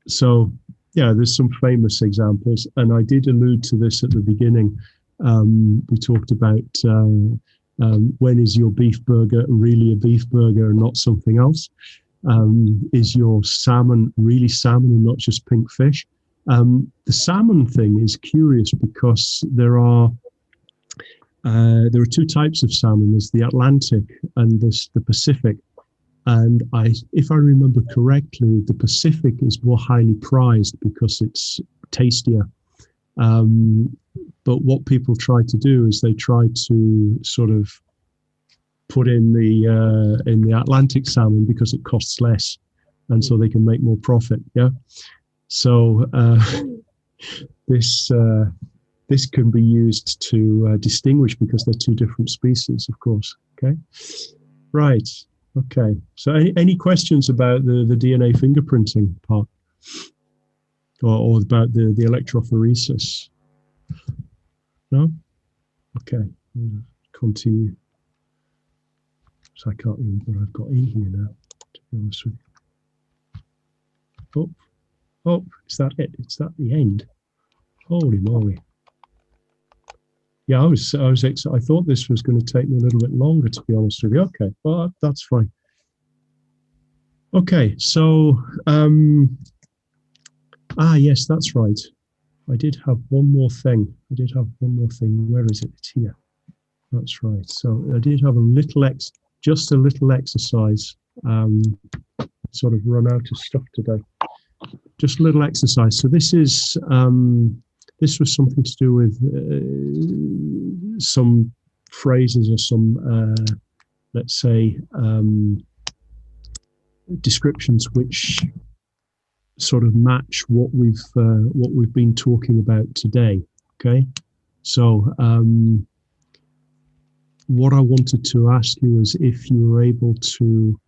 So, yeah, there's some famous examples. And I did allude to this at the beginning. We talked about when is your beef burger really a beef burger and not something else? Is your salmon really salmon and not just pink fish? The salmon thing is curious because there are two types of salmon. There's the Atlantic and there's the Pacific. And if I remember correctly, the Pacific is more highly prized because it's tastier. But what people try to do is they try to sort of put in the Atlantic salmon because it costs less, and so they can make more profit. Yeah. So this can be used to distinguish because they're two different species, of course. Okay. Right. Okay, so any questions about the DNA fingerprinting part, or about the electrophoresis? No? Okay, continue. So I can't remember what I've got in here now, to be honest with you. Oh, is that it? Is that the end? Holy moly. Yeah, I thought this was going to take me a little bit longer, to be honest with you. Okay, well, that's fine. Okay, so, yes, that's right. I did have one more thing. Where is it? It's here. That's right. So I did have just a little exercise. Sort of run out of stuff today. Just a little exercise. So this is, this was something to do with some phrases or some, let's say, descriptions which sort of match what we've been talking about today. Okay, so what I wanted to ask you is if you were able to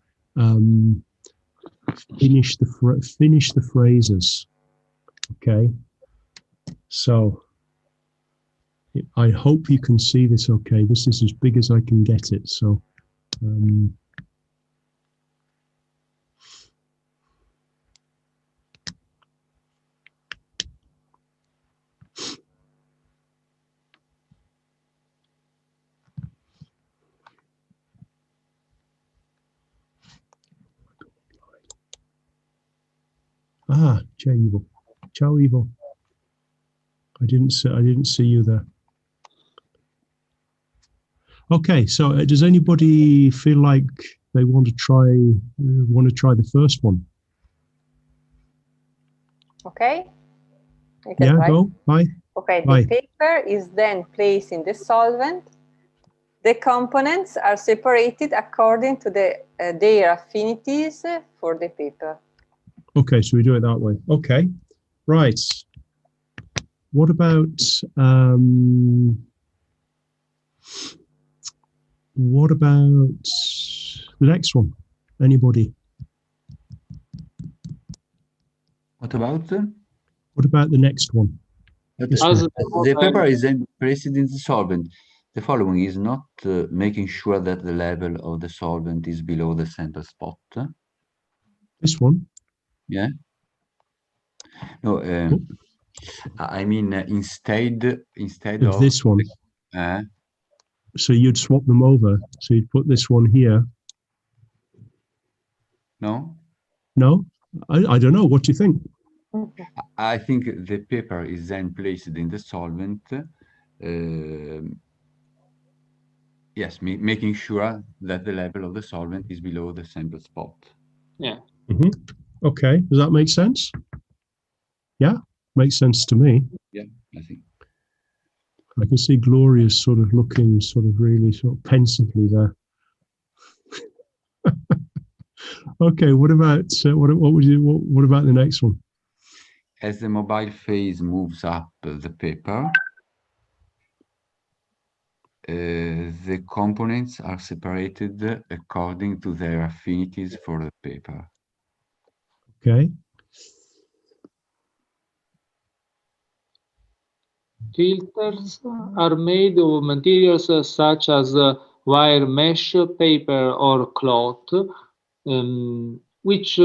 finish the phrases. Okay. So I hope you can see this okay. This is as big as I can get it. So Ciao, Ivo. I didn't see you there. Okay, so does anybody feel like they want to try the first one? Okay. Yeah, go. Bye. Okay, Bye. the paper is then placed in the solvent. The components are separated according to their affinities for the paper. Okay, so we do it that way. Okay, right. What about the next one? Anybody? What about? What about the next one? The paper is then placed in the solvent. The following is not making sure that the level of the solvent is below the center spot. This one? Yeah. No, I mean instead of this one. So you'd swap them over. So you'd put this one here. No. No, I don't know. What do you think? I think the paper is then placed in the solvent. Yes, making sure that the level of the solvent is below the sample spot. Yeah. Mm-hmm. Okay, does that make sense? Yeah, makes sense to me. Yeah, I think. I can see Gloria's sort of looking really pensively there. Okay, what about what about the next one? as the mobile phase moves up the paper, the components are separated according to their affinities for the paper. Okay. Filters are made of materials such as wire mesh, paper, or cloth, which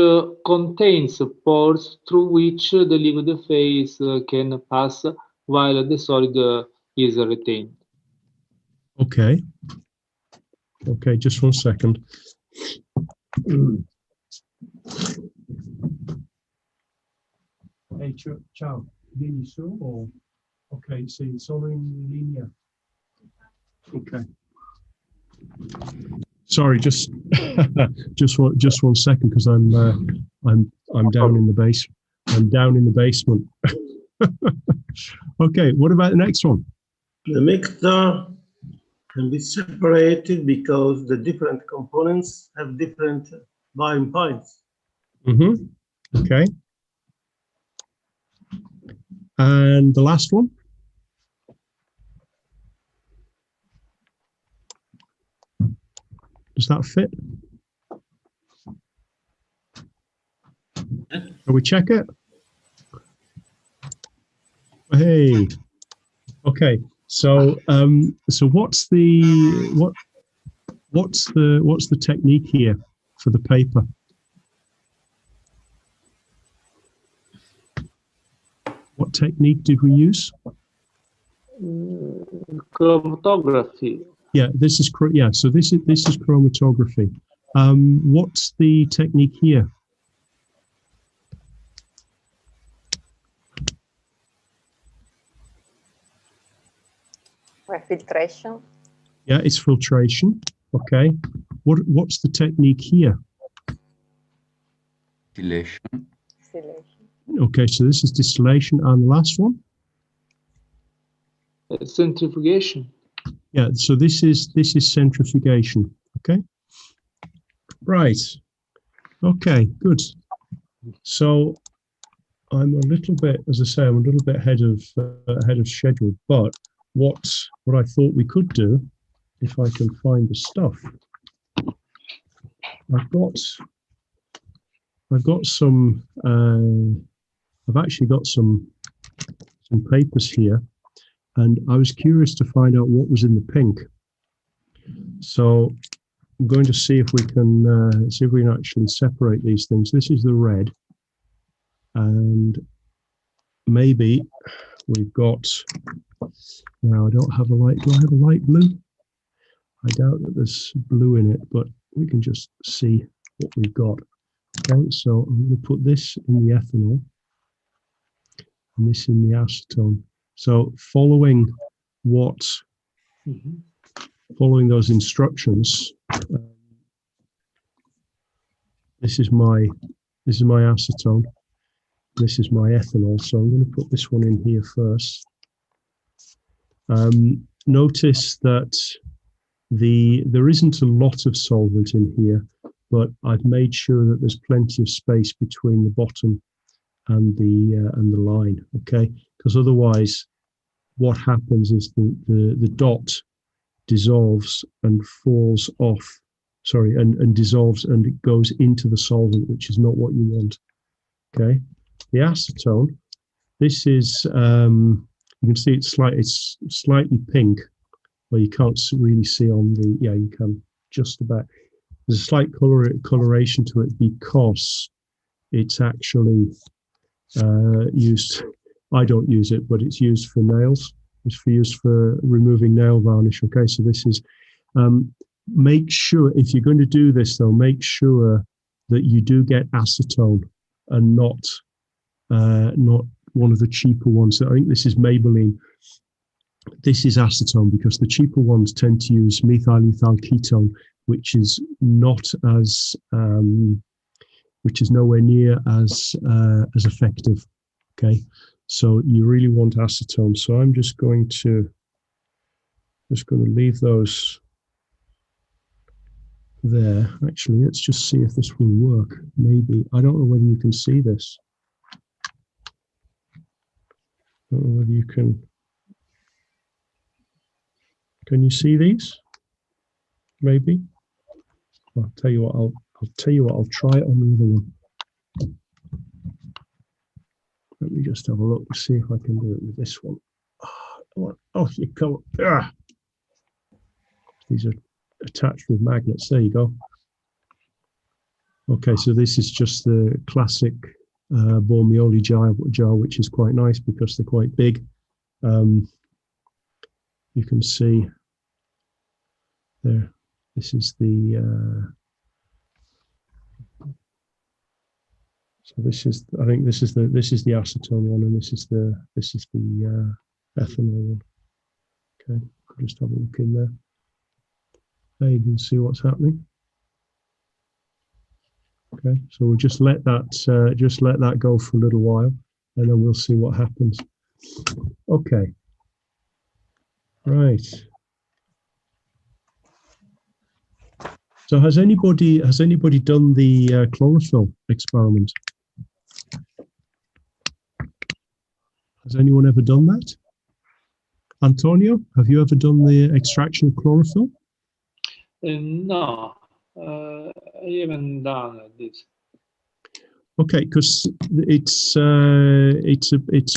contains pores through which the liquid phase can pass while the solid is retained. Okay. Okay, just 1 second. Hey, ciao. Vieni su or? Okay, sì, solo in linea. Okay. Sorry, just just 1 second, because I'm down in the base. I'm down in the basement. Okay, what about the next one? The mixture can be separated because the different components have different boiling points. Mm-hmm. Okay. And the last one? Does that fit? Shall we check it? Hey. Okay. So so what's the technique here for the paper? What technique did we use? Chromatography. Yeah, this is so this is chromatography. What's the technique here? Filtration. Yeah, it's filtration. Okay. What's the technique here? Distillation. Okay, so this is distillation, and the last one? Centrifugation. Yeah, so this is centrifugation. Okay. Right. Okay, good. So I'm a little bit, as I say, I'm a little bit ahead of schedule. But what I thought we could do, if I can find the stuff, I've actually got some papers here, and I was curious to find out what was in the pink. So I'm going to see if we can actually separate these things. This is the red, and maybe we've got. Now I don't have a light. Do I have a light blue? I doubt that there's blue in it, but we can just see what we've got. Okay, so I'm going to put this in the ethanol and this in the acetone. So following those instructions, this is my acetone, this is my ethanol. So I'm going to put this one in here first. Notice that there isn't a lot of solvent in here, but I've made sure that there's plenty of space between the bottom and the line. Okay, because otherwise, what happens is the dot dissolves and falls off. Sorry, and dissolves and it goes into the solvent, which is not what you want. Okay, the acetone. This is you can see it's slightly pink. Well, you can't really see on the, yeah, you can just about. There's a slight coloration to it because it's actually used. I don't use it, but it's used for nails. It's used for removing nail varnish. Okay, so this is. Make sure, if you're going to do this, though, make sure that you do get acetone and not one of the cheaper ones. I think this is Maybelline. This is acetone, because the cheaper ones tend to use methyl ethyl ketone, which is not as which is nowhere near as effective. Okay, so you really want acetone. So I'm just going to leave those there. Actually, let's just see if this will work. Maybe, I don't know whether you can see this. don't know whether you can you see these? Maybe. I'll tell you what. I'll tell you what. I'll try it on the other one. Let me just have a look, see if I can do it with this one. Oh, you come. These are attached with magnets. There you go. Okay, so this is just the classic Bormioli jar, which is quite nice because they're quite big. You can see there. This is the. So this is. I think this is the acetone one, and this is the ethanol one. Okay, I'll just have a look in there. There you can see what's happening. Okay, so we'll just let that go for a little while, and then we'll see what happens. Okay, right. So has anybody done the chlorophyll experiment? Has anyone ever done that? Antonio, have you ever done the extraction of chlorophyll? No, I haven't done this. Okay, because it's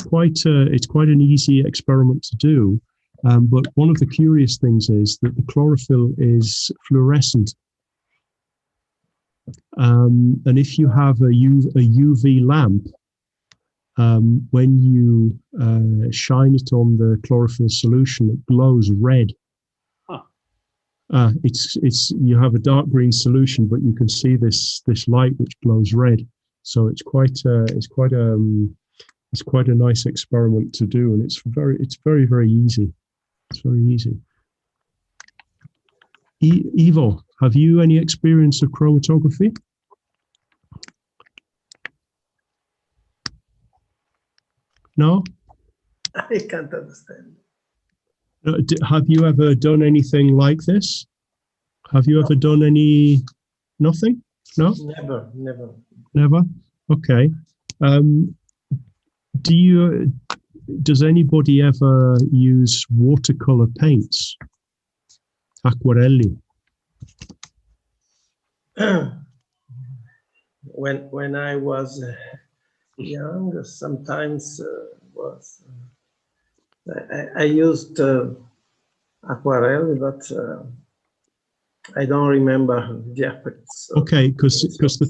quite an easy experiment to do, but one of the curious things is that the chlorophyll is fluorescent, and if you have a UV lamp, when you shine it on the chlorophyll solution, it glows red. It's you have a dark green solution, but you can see this light which glows red. So it's quite a nice experiment to do, and it's very easy. It's very easy. Ivo, have you any experience of chromatography? No? I can't understand. Have you ever done anything like this? Have you ever done nothing? No? Never? Okay. Does anybody ever use watercolor paints? Acquarelli? When I was young, sometimes I used aquarelle, but I don't remember the effects. Okay, because the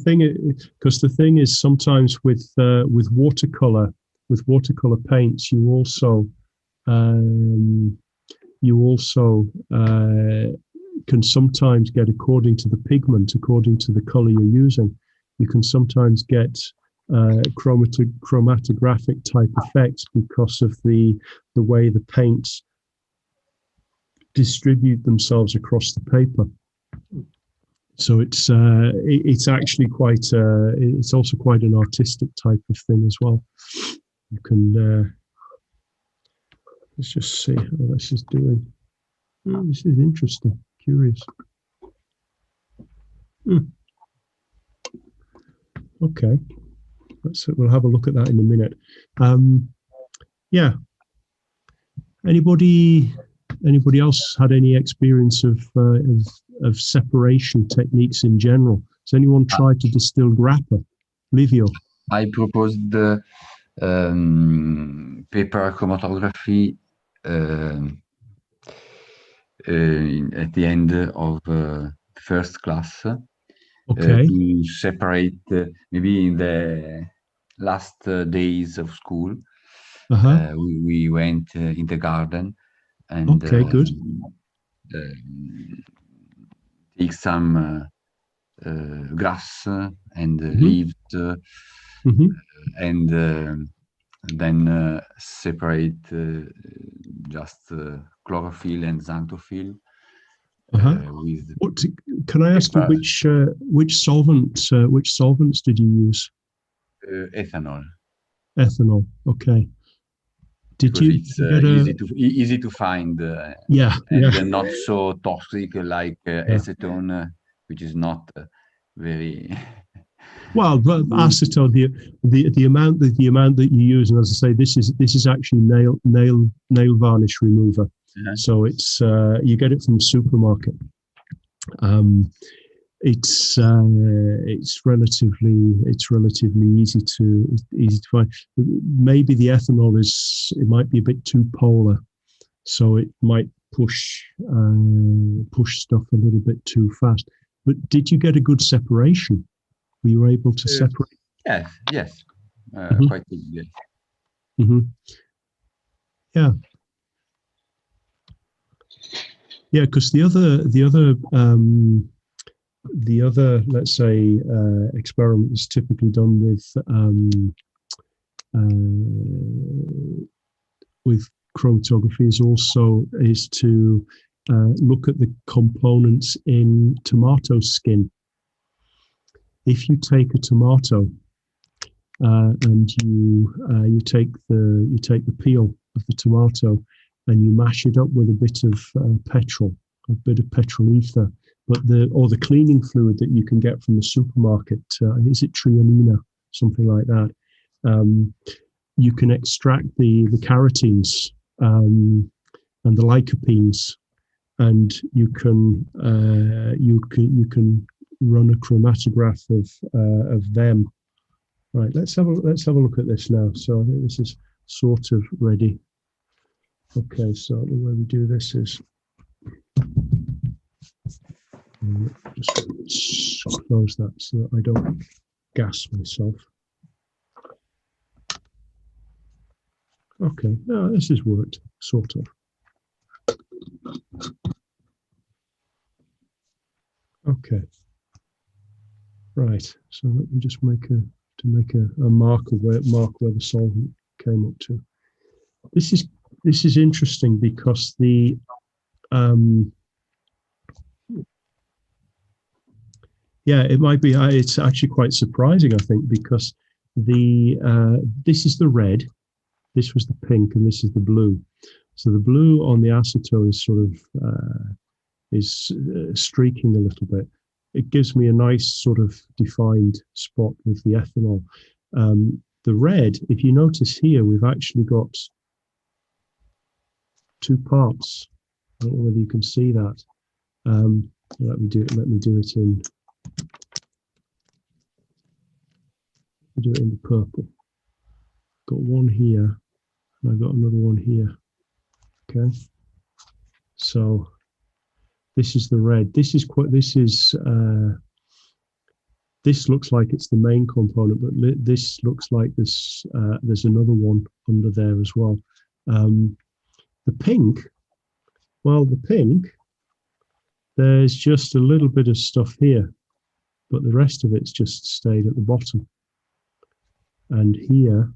thing is sometimes with watercolor paints you also can sometimes get, according to the pigment, according to the color you're using, you can sometimes get chromatographic type effects because of the way the paints distribute themselves across the paper. So it's actually quite it's also quite an artistic type of thing as well. You can let's just see how this is doing. Oh, this is interesting, curious. Okay, we'll have a look at that in a minute. Yeah. Anybody else had any experience of separation techniques in general? Has anyone tried to distill grappa? Livio? I proposed the paper chromatography at the end of first class. Okay. To separate maybe in the last days of school. We went in the garden and okay, good. take some grass and leaves and then separate just chlorophyll and xanthophyll. Can I ask you which solvents did you use? Ethanol. Ethanol. Okay. Did you? It's easy to find. And not so toxic like acetone, which is not very Well, but acetone, the amount that you use, and as I say, this is actually nail varnish remover. So it's you get it from the supermarket. It's relatively easy to find. Maybe the ethanol might be a bit too polar, so it might push stuff a little bit too fast. But did you get a good separation? Were you able to separate? Yes, quite good. Yes. Mm-hmm. Yeah. Yeah, because the other, let's say, experiment is typically done with chromatography is to look at the components in tomato skin. If you take a tomato and you take the peel of the tomato and you mash it up with a bit of petrol ether, or the cleaning fluid that you can get from the supermarket, is it Triamina, something like that? You can extract the carotenes and the lycopenes, and you can run a chromatograph of them. Right, let's have a look at this now. So I think this is sort of ready. Okay, so the way we do this is just close that so that I don't gas myself. Okay, no, this has worked, sort of. Okay, right. So let me just make a mark where the solvent came up to. This is interesting because the it might be. It's actually quite surprising, I think, because this is the red, this was the pink, and this is the blue. So the blue on the acetone is sort of streaking a little bit. It gives me a nice sort of defined spot with the ethanol. The red, if you notice here, we've actually got two parts. I don't know whether you can see that. Let me do it in. Do it in the purple. Got one here, and I've got another one here. Okay. So this is the red. This looks like it's the main component, but this looks like there's another one under there as well. The pink, there's just a little bit of stuff here, but the rest of it's just stayed at the bottom. And here,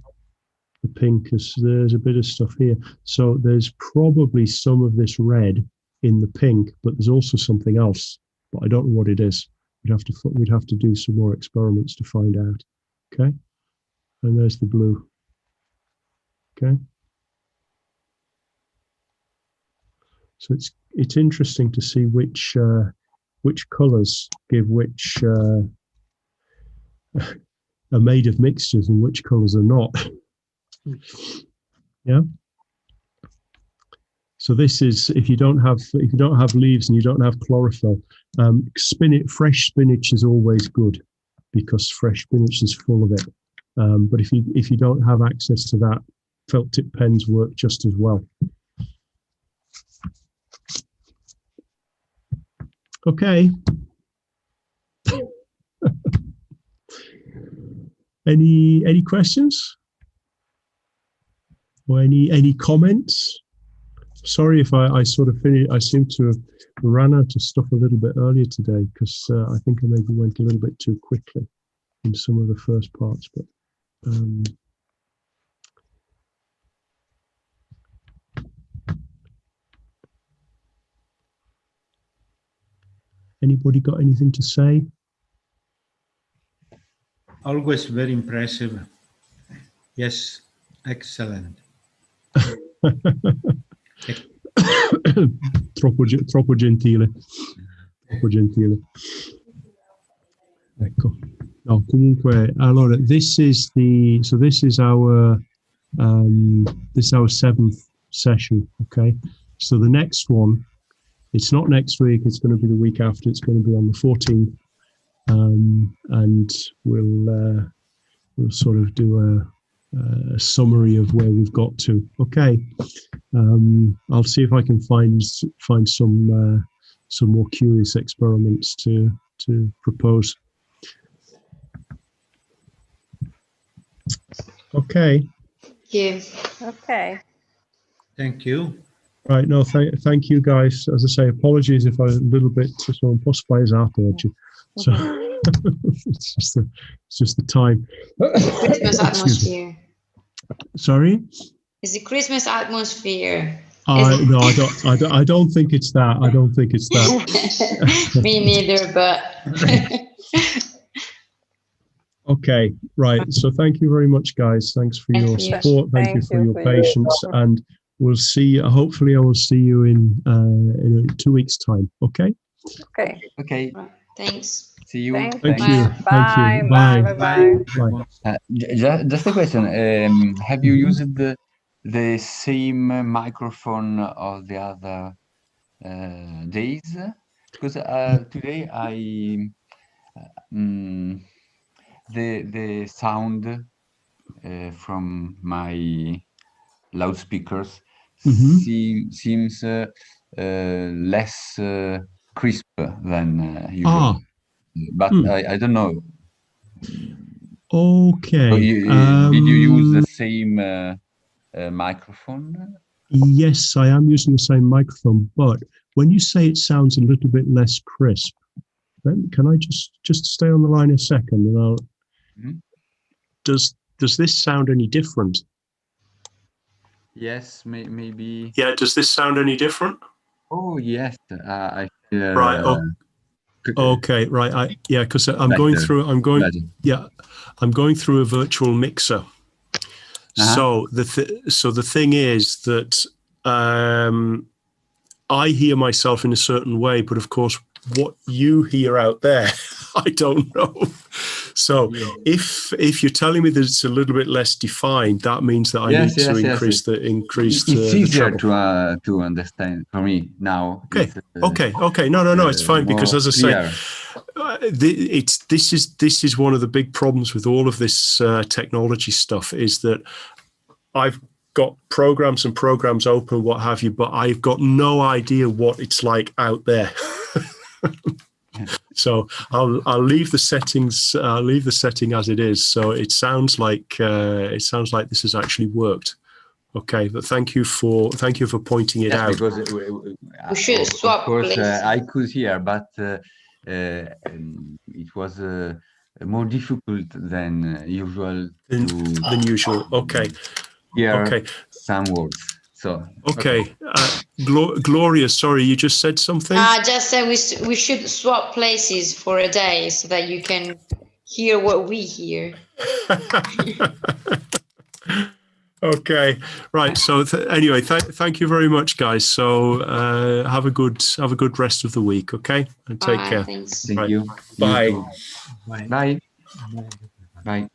the pink there's a bit of stuff here. So there's probably some of this red in the pink, but there's also something else, but I don't know what it is. We'd have to do some more experiments to find out. Okay, and there's the blue. Okay, so it's interesting to see which colours give which are made of mixtures and which colours are not. Yeah. So this is if you don't have leaves and you don't have chlorophyll. Fresh spinach is always good because fresh spinach is full of it. But if you don't have access to that, felt tip pens work just as well. Okay. Any questions or any comments? Sorry if I sort of finished. I seem to have ran out of stuff a little bit earlier today because I think I maybe went a little bit too quickly in some of the first parts. But anybody got anything to say? Always very impressive. Yes, excellent. troppo gentile. Ecco. No, comunque, allora, this is our 7th session, okay? So the next one, it's not next week, it's going to be the week after, it's going to be on the 14th, and we'll sort of do a summary of where we've got to. Okay, I'll see if I can find some more curious experiments to propose. Okay. Yeah. Okay. Thank you. Right. No. Thank you, guys. As I say, apologies if I'm a little bit so impossible as actually. So it's just the time. Christmas atmosphere. Sorry. It's the Christmas atmosphere. No, I don't think it's that. I don't think it's that. Me neither, but. Okay, right. So thank you very much, guys. Thanks for your support. Thank you for your patience, and we'll see. Hopefully, I will see you in 2 weeks' time. Okay. Okay. Okay. Right. Thanks. See you. Thank Thank you. you. Thank you. Bye. Bye. Bye. Bye. Just a question. Have you used the same microphone of the other days? Because today the sound from my loudspeakers seems less crisp than usual. But I don't know. Okay. So did you use the same microphone? Yes, I am using the same microphone, but when you say it sounds a little bit less crisp, then can I just stay on the line a second, and I'll. Does this sound any different? Yes, maybe. Yeah. Does this sound any different? Oh yes, I feel. Right. Okay. Right. because I'm going through. I'm going through a virtual mixer. So the thing is that I hear myself in a certain way, but of course, what you hear out there, I don't know. So if you're telling me that it's a little bit less defined, that means that I need to increase the It's easier to understand for me now. Okay. No, it's fine, because as I say, this is one of the big problems with all of this technology stuff, is that I've got programs and programs open, what have you, but I've got no idea what it's like out there. So I'll leave the settings. I'll leave the setting as it is. So it sounds like this has actually worked. Okay, but thank you for pointing it out. Because we should swap. Of course, I could hear, but it was more difficult than usual. Than usual. Okay. Hear some words. So okay. Gloria, sorry, you just said something. I just said we should swap places for a day so that you can hear what we hear. Okay, right. So anyway, thank you very much, guys. So have a good rest of the week. Okay, and take care. Thanks. Thank you. Bye. Bye. Bye.